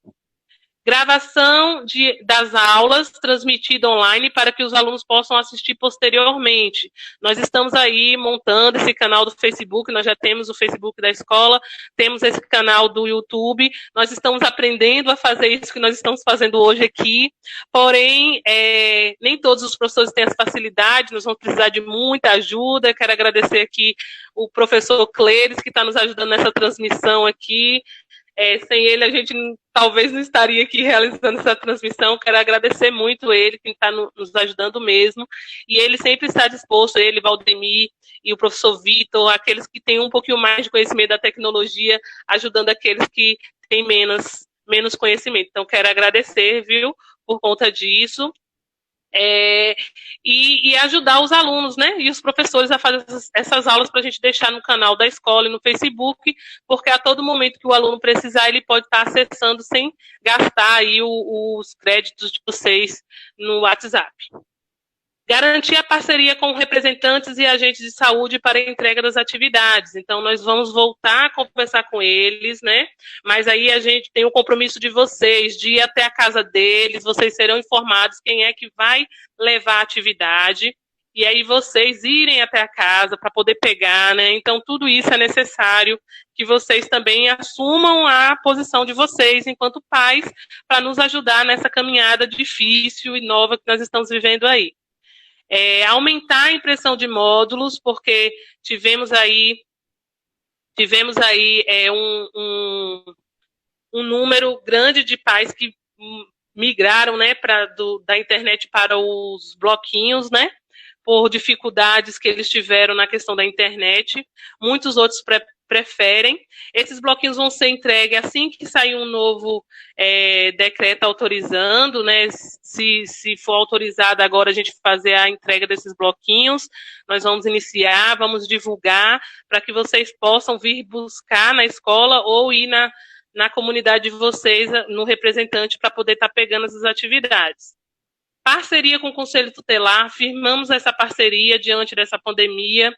Gravação das aulas transmitida online para que os alunos possam assistir posteriormente. Nós estamos aí montando esse canal do Facebook, nós já temos o Facebook da escola, temos esse canal do YouTube, nós estamos aprendendo a fazer isso que nós estamos fazendo hoje aqui, porém, nem todos os professores têm essa facilidade, nós vamos precisar de muita ajuda. Quero agradecer aqui o professor Cleires, que está nos ajudando nessa transmissão aqui. Sem ele, a gente talvez não estaria aqui realizando essa transmissão. Quero agradecer muito ele, que está nos ajudando mesmo. E ele sempre está disposto, ele, Valdemir e o professor Vitor, aqueles que têm um pouquinho mais de conhecimento da tecnologia, ajudando aqueles que têm menos conhecimento. Então, quero agradecer, viu, por conta disso. E ajudar os alunos, né, e os professores a fazer essas aulas para a gente deixar no canal da escola e no Facebook, porque a todo momento que o aluno precisar, ele pode estar acessando sem gastar aí os créditos de vocês no WhatsApp. Garantir a parceria com representantes e agentes de saúde para a entrega das atividades. Então, nós vamos voltar a conversar com eles, né? Mas aí a gente tem o compromisso de vocês, de ir até a casa deles, vocês serão informados quem é que vai levar a atividade, e aí vocês irem até a casa para poder pegar, né? Então, tudo isso é necessário que vocês também assumam a posição de vocês enquanto pais, para nos ajudar nessa caminhada difícil e nova que nós estamos vivendo aí. Aumentar a impressão de módulos, porque tivemos aí um número grande de pais que migraram, né, da internet para os bloquinhos, né, por dificuldades que eles tiveram na questão da internet. Muitos outros preferem. Esses bloquinhos vão ser entregues assim que sair um novo decreto autorizando, né? Se for autorizado agora a gente fazer a entrega desses bloquinhos, nós vamos iniciar, vamos divulgar para que vocês possam vir buscar na escola ou ir na comunidade de vocês, no representante, para poder estar pegando essas atividades. Parceria com o Conselho Tutelar, firmamos essa parceria diante dessa pandemia,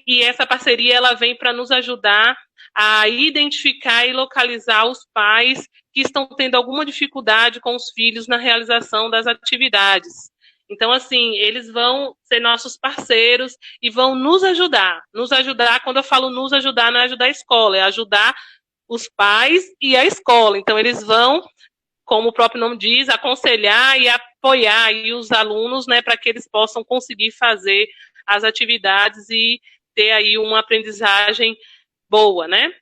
e essa parceria ela vem para nos ajudar a identificar e localizar os pais que estão tendo alguma dificuldade com os filhos na realização das atividades. Então, assim, eles vão ser nossos parceiros e vão nos ajudar. Nos ajudar, quando eu falo nos ajudar, não é ajudar a escola, é ajudar os pais e a escola. Então, eles vão, como o próprio nome diz, aconselhar e apoiar aí os alunos, né, para que eles possam conseguir fazer as atividades e ter aí uma aprendizagem boa, né?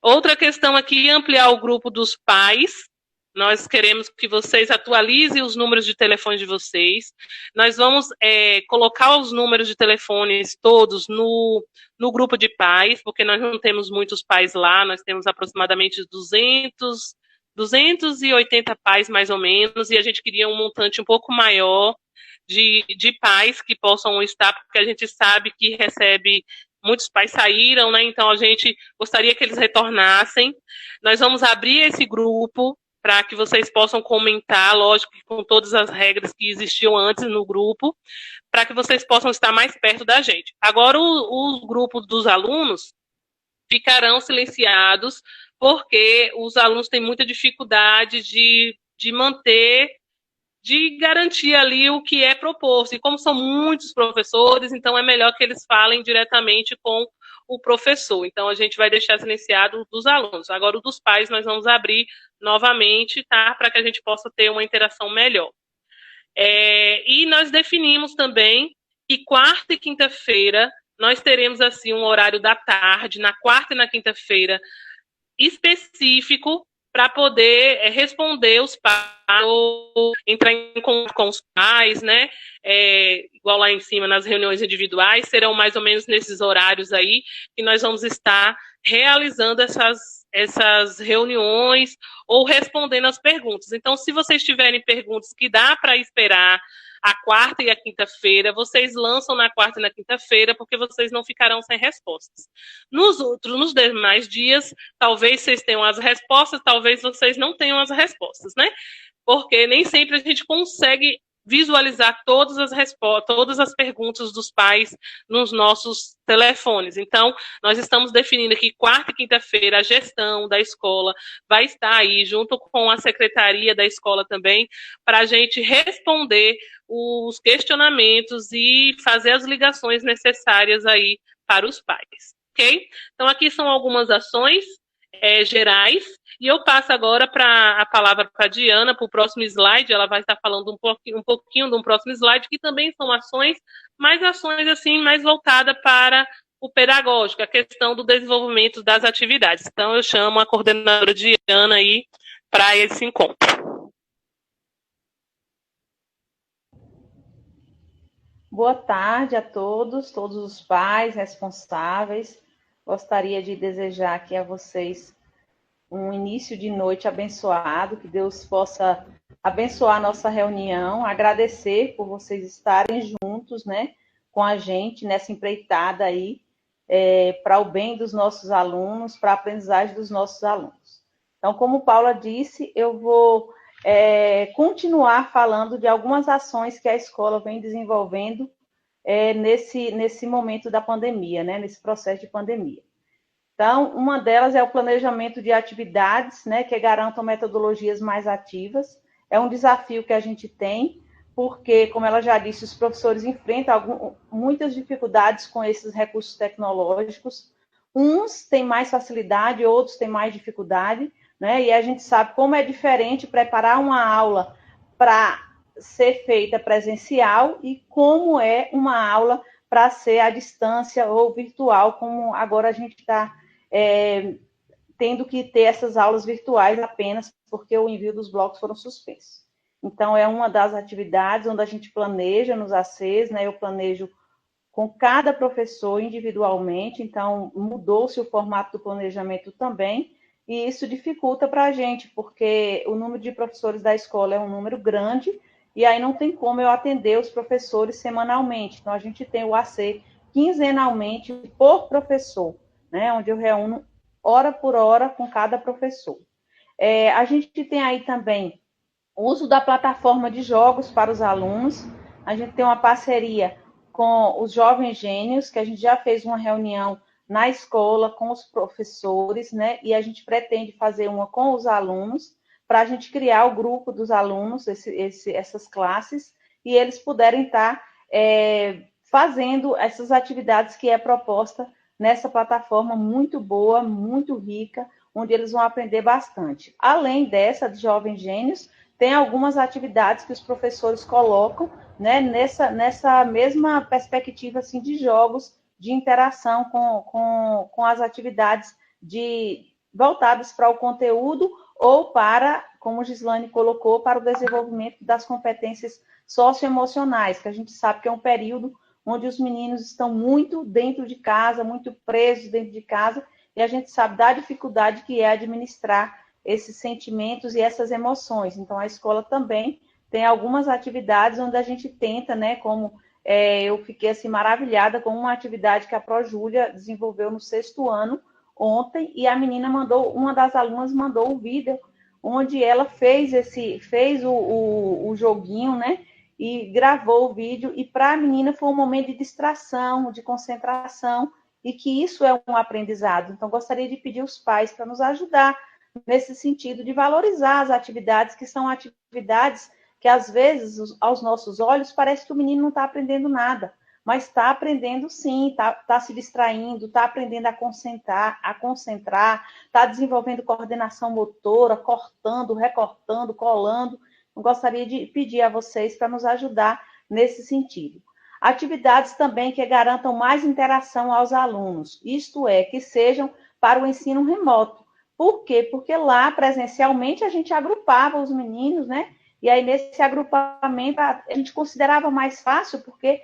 Outra questão aqui, ampliar o grupo dos pais. Nós queremos que vocês atualizem os números de telefone de vocês. Nós vamos colocar os números de telefones todos no grupo de pais, porque nós não temos muitos pais lá, nós temos aproximadamente 280 pais, mais ou menos, e a gente queria um montante um pouco maior de pais que possam estar, porque a gente sabe que muitos pais saíram, né? Então a gente gostaria que eles retornassem. Nós vamos abrir esse grupo para que vocês possam comentar, lógico, com todas as regras que existiam antes no grupo, para que vocês possam estar mais perto da gente. Agora, os grupos dos alunos ficarão silenciados, porque os alunos têm muita dificuldade de manter, de garantir ali o que é proposto. E como são muitos professores, então é melhor que eles falem diretamente com o professor. Então, a gente vai deixar silenciado dos alunos. Agora, o dos pais, nós vamos abrir novamente, tá? Para que a gente possa ter uma interação melhor. E nós definimos também que quarta e quinta-feira nós teremos, assim, um horário da tarde, na quarta e na quinta-feira, específico para poder responder os pais, ou entrar em contato com os pais, né? Igual lá em cima, nas reuniões individuais, serão mais ou menos nesses horários aí que nós vamos estar realizando essas reuniões ou respondendo as perguntas. Então, se vocês tiverem perguntas que dá para esperar a quarta e a quinta-feira, vocês lançam na quarta e na quinta-feira, porque vocês não ficarão sem respostas. Nos demais dias, talvez vocês tenham as respostas, talvez vocês não tenham as respostas, né? Porque nem sempre a gente consegue visualizar todas as respostas, todas as perguntas dos pais nos nossos telefones. Então, nós estamos definindo aqui quarta e quinta-feira a gestão da escola vai estar aí junto com a secretaria da escola também para a gente responder os questionamentos e fazer as ligações necessárias aí para os pais, ok? Então, aqui são algumas ações gerais, e eu passo agora a palavra para a Diana, para o próximo slide. Ela vai estar falando um pouquinho de um próximo slide, que também são ações, mas ações assim, mais voltadas para o pedagógico, a questão do desenvolvimento das atividades. Então, eu chamo a coordenadora Diana aí para esse encontro. Boa tarde a todos os pais responsáveis. Gostaria de desejar aqui a vocês um início de noite abençoado, que Deus possa abençoar a nossa reunião, agradecer por vocês estarem juntos, né, com a gente nessa empreitada aí, para o bem dos nossos alunos, para a aprendizagem dos nossos alunos. Então, como Paula disse, eu vou continuar falando de algumas ações que a escola vem desenvolvendo nesse momento da pandemia, né, nesse processo de pandemia. Então, uma delas é o planejamento de atividades, né, que garantam metodologias mais ativas. É um desafio que a gente tem, porque, como ela já disse, os professores enfrentam muitas dificuldades com esses recursos tecnológicos. Uns têm mais facilidade, outros têm mais dificuldade, né, e a gente sabe como é diferente preparar uma aula para ser feita presencial e como é uma aula para ser à distância ou virtual, como agora a gente está tendo que ter essas aulas virtuais apenas porque o envio dos blocos foram suspensos. Então, é uma das atividades onde a gente planeja nos ACs, né? Eu planejo com cada professor individualmente, então mudou-se o formato do planejamento também, e isso dificulta para a gente, porque o número de professores da escola é um número grande, e aí não tem como eu atender os professores semanalmente. Então, a gente tem o AC quinzenalmente por professor, né, onde eu reúno hora por hora com cada professor. A gente tem aí também o uso da plataforma de jogos para os alunos. A gente tem uma parceria com os Jovens Gênios, que a gente já fez uma reunião na escola com os professores, né, e a gente pretende fazer uma com os alunos, para a gente criar o grupo dos alunos, essas classes, e eles puderem estar fazendo essas atividades que é proposta nessa plataforma muito boa, muito rica, onde eles vão aprender bastante. Além dessa, de Jovens Gênios, tem algumas atividades que os professores colocam, né, nessa mesma perspectiva assim, de jogos, de interação com as atividades voltadas para o conteúdo ou para, como Gislane colocou, para o desenvolvimento das competências socioemocionais, que a gente sabe que é um período onde os meninos estão muito dentro de casa, muito presos dentro de casa, e a gente sabe da dificuldade que é administrar esses sentimentos e essas emoções. Então, a escola também tem algumas atividades onde a gente tenta, né, como eu fiquei assim maravilhada com uma atividade que a ProJúlia desenvolveu no 6º ano, ontem, e a menina uma das alunas mandou o vídeo onde ela fez o joguinho, né, e gravou o vídeo, e para a menina foi um momento de distração, de concentração, e que isso é um aprendizado. Então, gostaria de pedir aos pais para nos ajudar nesse sentido de valorizar as atividades, que são atividades que, às vezes, aos nossos olhos, parece que o menino não está aprendendo nada, mas está aprendendo sim, está se distraindo, está aprendendo a concentrar, está desenvolvendo coordenação motora, cortando, recortando, colando. Eu gostaria de pedir a vocês para nos ajudar nesse sentido. Atividades também que garantam mais interação aos alunos, isto é, que sejam para o ensino remoto. Por quê? Porque lá, presencialmente, a gente agrupava os meninos, né? E aí, nesse agrupamento, a gente considerava mais fácil, porque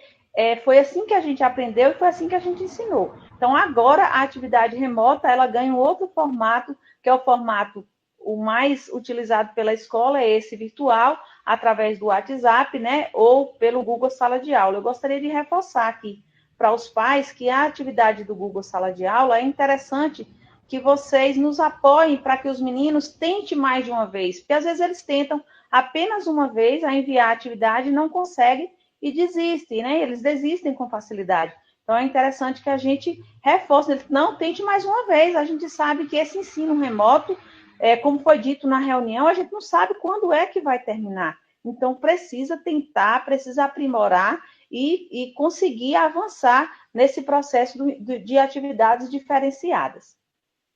foi assim que a gente aprendeu e foi assim que a gente ensinou. Então, agora, a atividade remota, ela ganha um outro formato, que é o formato o mais utilizado pela escola é esse virtual, através do WhatsApp, né, ou pelo Google Sala de Aula. Eu gostaria de reforçar aqui para os pais que a atividade do Google Sala de Aula é interessante que vocês nos apoiem para que os meninos tentem mais de uma vez, porque às vezes eles tentam apenas uma vez a enviar a atividade, não conseguem e desistem, né? Eles desistem com facilidade. Então é interessante que a gente reforce, não, tente mais uma vez. A gente sabe que esse ensino remoto, como foi dito na reunião, a gente não sabe quando é que vai terminar. Então precisa tentar, precisa aprimorar e conseguir avançar nesse processo de atividades diferenciadas.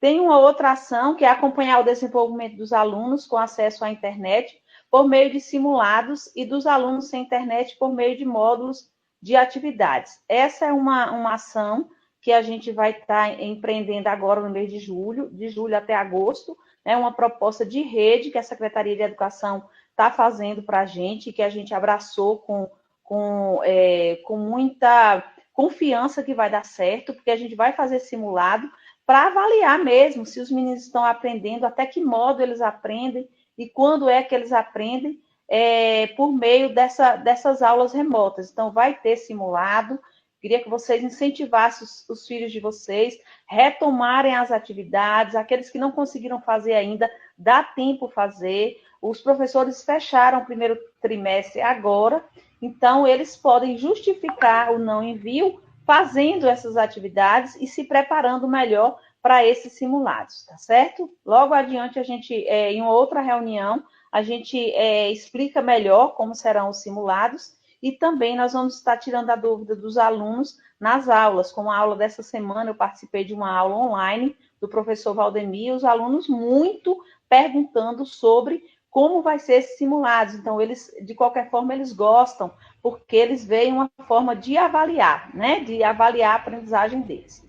Tem uma outra ação que é acompanhar o desenvolvimento dos alunos com acesso à internet por meio de simulados e dos alunos sem internet por meio de módulos de atividades. Essa é uma ação que a gente vai estar empreendendo agora no mês de julho até agosto, né, uma proposta de rede que a Secretaria de Educação está fazendo para a gente, que a gente abraçou com muita confiança que vai dar certo, porque a gente vai fazer simulado para avaliar mesmo se os meninos estão aprendendo, até que modo eles aprendem e quando é que eles aprendem por meio dessas aulas remotas. Então, vai ter simulado. Queria que vocês incentivassem os filhos de vocês, retomarem as atividades, aqueles que não conseguiram fazer ainda, dá tempo fazer. Os professores fecharam o primeiro trimestre agora, então eles podem justificar o não envio fazendo essas atividades e se preparando melhor para esses simulados, tá certo? Logo adiante, a gente, em uma outra reunião, a gente explica melhor como serão os simulados e também nós vamos estar tirando a dúvida dos alunos nas aulas. Como a aula dessa semana, eu participei de uma aula online do professor Valdemir, os alunos muito perguntando sobre como vai ser esses simulados. Então, eles, de qualquer forma, eles gostam, porque eles veem uma forma de avaliar, né? De avaliar a aprendizagem deles.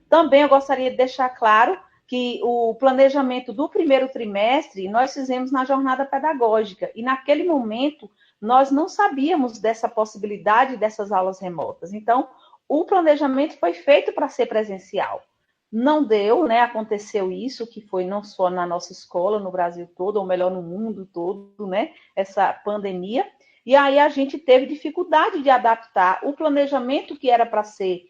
Também eu gostaria de deixar claro que o planejamento do primeiro trimestre nós fizemos na jornada pedagógica, e naquele momento nós não sabíamos dessa possibilidade dessas aulas remotas. Então, o planejamento foi feito para ser presencial. Não deu, né? Aconteceu isso, que foi não só na nossa escola, no Brasil todo, ou melhor, no mundo todo, né? Essa pandemia. E aí a gente teve dificuldade de adaptar o planejamento que era para ser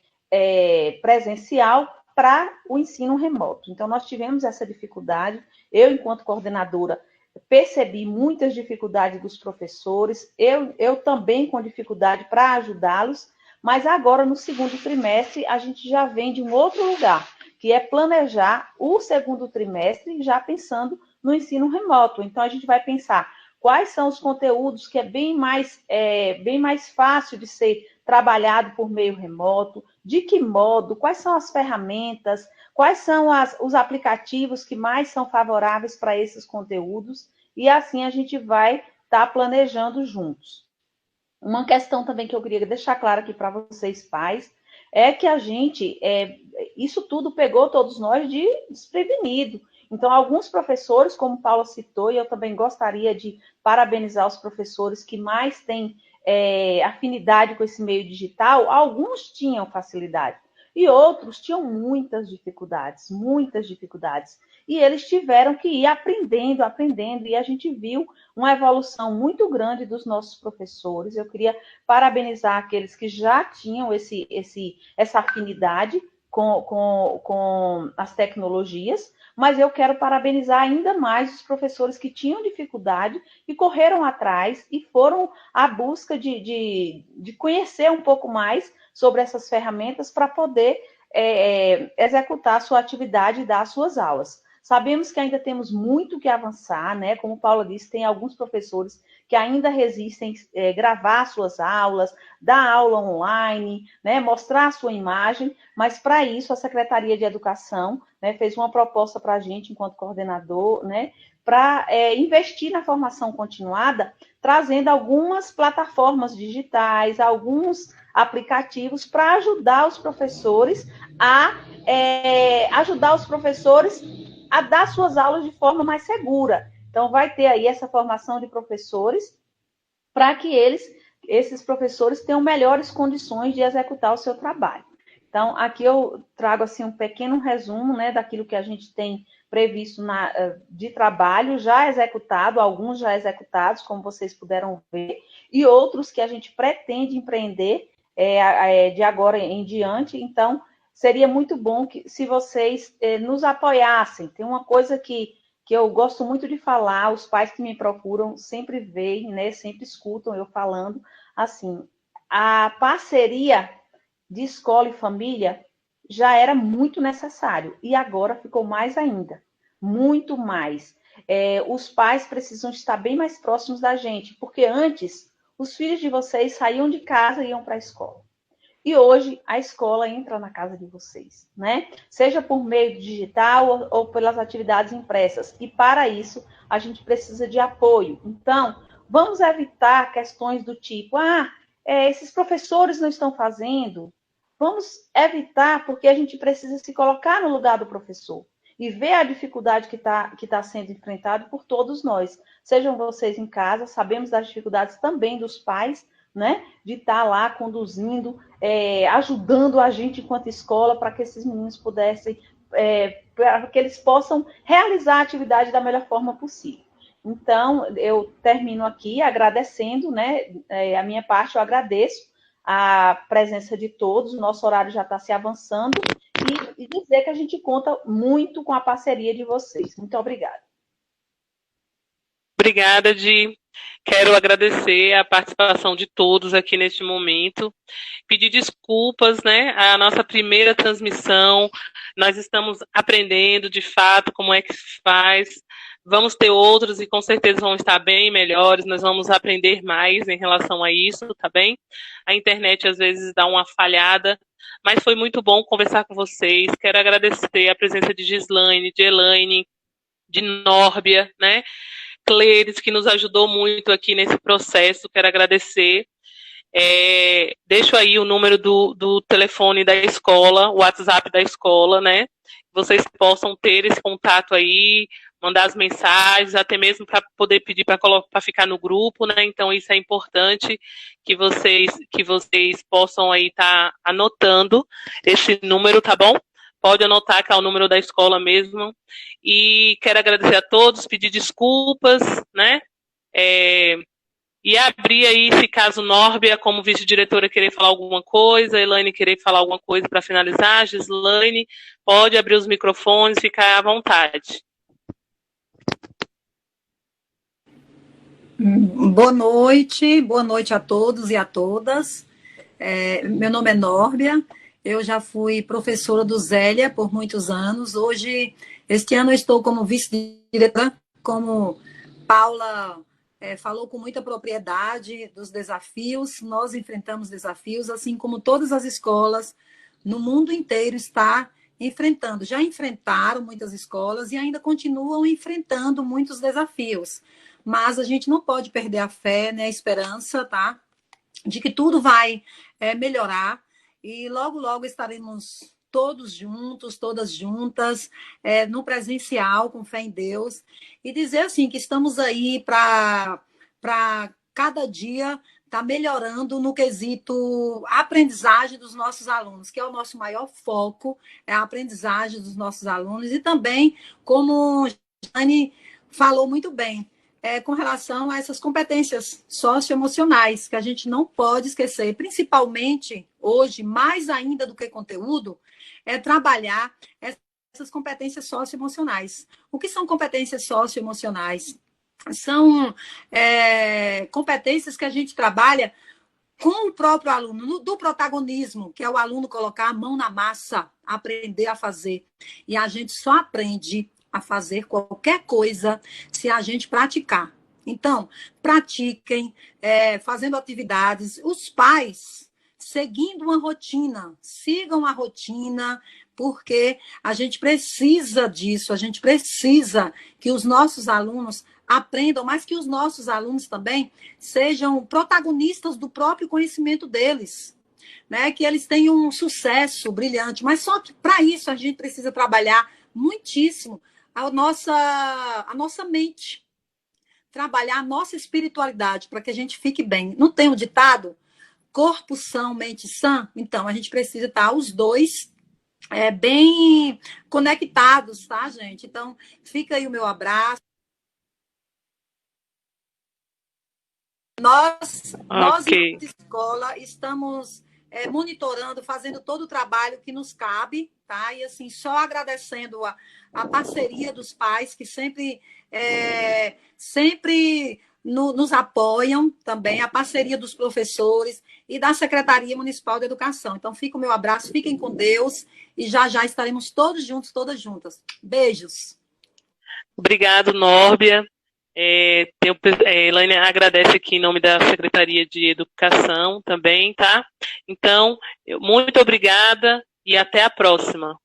presencial para o ensino remoto. Então, nós tivemos essa dificuldade. Eu, enquanto coordenadora, percebi muitas dificuldades dos professores, eu também com dificuldade para ajudá-los, mas agora, no segundo trimestre, a gente já vem de um outro lugar, que é planejar o segundo trimestre já pensando no ensino remoto. Então, a gente vai pensar quais são os conteúdos que é bem mais fácil de ser trabalhado por meio remoto, de que modo, quais são as ferramentas, quais são os aplicativos que mais são favoráveis para esses conteúdos, e assim a gente vai estar planejando juntos. Uma questão também que eu queria deixar claro aqui para vocês, pais, é que a gente, isso tudo pegou todos nós de desprevenido. Então, alguns professores, como Paula citou, e eu também gostaria de parabenizar os professores que mais têm afinidade com esse meio digital, alguns tinham facilidade e outros tinham muitas dificuldades, e eles tiveram que ir aprendendo, e a gente viu uma evolução muito grande dos nossos professores. Eu queria parabenizar aqueles que já tinham essa afinidade com as tecnologias, mas eu quero parabenizar ainda mais os professores que tinham dificuldade e correram atrás e foram à busca de conhecer um pouco mais sobre essas ferramentas para poder executar a sua atividade e dar as suas aulas. Sabemos que ainda temos muito que avançar, né? Como Paula disse, tem alguns professores que ainda resistem gravar suas aulas, dar aula online, né? Mostrar a sua imagem, mas para isso a Secretaria de Educação, né, fez uma proposta para a gente, enquanto coordenador, né, para investir na formação continuada, trazendo algumas plataformas digitais, alguns aplicativos para ajudar os professores a dar suas aulas de forma mais segura. Então, vai ter aí essa formação de professores para que esses professores tenham melhores condições de executar o seu trabalho. Então, aqui eu trago assim um pequeno resumo, né, daquilo que a gente tem previsto de trabalho já executado, alguns já executados, como vocês puderam ver, e outros que a gente pretende empreender de agora em diante. Então, seria muito bom que se vocês nos apoiassem. Tem uma coisa que eu gosto muito de falar, os pais que me procuram sempre veem, né, sempre escutam eu falando, assim, a parceria de escola e família já era muito necessário, e agora ficou mais ainda, muito mais. Os pais precisam estar bem mais próximos da gente, porque antes os filhos de vocês saíam de casa e iam para a escola. E hoje a escola entra na casa de vocês, né? Seja por meio digital ou pelas atividades impressas. E para isso a gente precisa de apoio. Então, vamos evitar questões do tipo, esses professores não estão fazendo. Vamos evitar, porque a gente precisa se colocar no lugar do professor e ver a dificuldade que tá sendo enfrentada por todos nós. Sejam vocês em casa, sabemos das dificuldades também dos pais, né, de estar lá conduzindo, ajudando a gente enquanto escola para que esses meninos pudessem, para que eles possam realizar a atividade da melhor forma possível. Então, eu termino aqui agradecendo, né, a minha parte, eu agradeço a presença de todos, o nosso horário já está se avançando, e dizer que a gente conta muito com a parceria de vocês. Muito obrigada. Obrigada, Di. Quero agradecer a participação de todos aqui neste momento. Pedir desculpas, né? A nossa primeira transmissão, nós estamos aprendendo de fato como é que se faz. Vamos ter outros e com certeza vão estar bem melhores. Nós vamos aprender mais em relação a isso, tá bem? A internet às vezes dá uma falhada, mas foi muito bom conversar com vocês. Quero agradecer a presença de Gislaine, de Elaine, de Nórbia, né? Cleires, que nos ajudou muito aqui nesse processo, quero agradecer. Deixo aí o número do telefone da escola, o WhatsApp da escola, né? Vocês possam ter esse contato aí, mandar as mensagens, até mesmo para poder pedir para ficar no grupo, né? Então isso é importante que vocês possam aí estar anotando esse número, tá bom? Pode anotar que é o número da escola mesmo. E quero agradecer a todos, pedir desculpas, né? E abrir aí, se caso Nórbia, como vice-diretora, querer falar alguma coisa, Elaine querer falar alguma coisa para finalizar, Gislaine, pode abrir os microfones, ficar à vontade. Boa noite a todos e a todas. Meu nome é Nórbia, eu já fui professora do Zélia por muitos anos. Hoje, este ano, eu estou como vice-diretora, como Paula falou com muita propriedade dos desafios. Nós enfrentamos desafios, assim como todas as escolas no mundo inteiro estão enfrentando. Já enfrentaram muitas escolas e ainda continuam enfrentando muitos desafios. Mas a gente não pode perder a fé, né, a esperança, tá? De que tudo vai melhorar e logo, logo estaremos todos juntos, todas juntas, no presencial, com fé em Deus, e dizer assim que estamos aí para cada dia estar melhorando no quesito aprendizagem dos nossos alunos, que é o nosso maior foco, é a aprendizagem dos nossos alunos, e também, como a Jane falou muito bem, com relação a essas competências socioemocionais, que a gente não pode esquecer, principalmente hoje, mais ainda do que conteúdo, é trabalhar essas competências socioemocionais. O que são competências socioemocionais? São competências que a gente trabalha com o próprio aluno, do protagonismo, que é o aluno colocar a mão na massa, aprender a fazer. E a gente só aprende a fazer qualquer coisa se a gente praticar. Então, pratiquem, fazendo atividades. Os pais, seguindo uma rotina, sigam a rotina, porque a gente precisa disso, a gente precisa que os nossos alunos aprendam, mas que os nossos alunos também sejam protagonistas do próprio conhecimento deles, né? Que eles tenham um sucesso brilhante. Mas só que para isso a gente precisa trabalhar muitíssimo a nossa mente, trabalhar a nossa espiritualidade para que a gente fique bem. Não tem um ditado? corpo são, mente sã, então a gente precisa estar os dois bem conectados, tá, gente? Então, fica aí o meu abraço. Nós Ok. na escola, estamos monitorando, fazendo todo o trabalho que nos cabe, tá? E assim, só agradecendo a parceria dos pais que sempre nos apoiam também, a parceria dos professores e da Secretaria Municipal de Educação. Então, fica o meu abraço, fiquem com Deus e já já estaremos todos juntos, todas juntas. Beijos. Obrigado, Nórbia. Elaine agradece aqui em nome da Secretaria de Educação também, tá? Então, muito obrigada e até a próxima.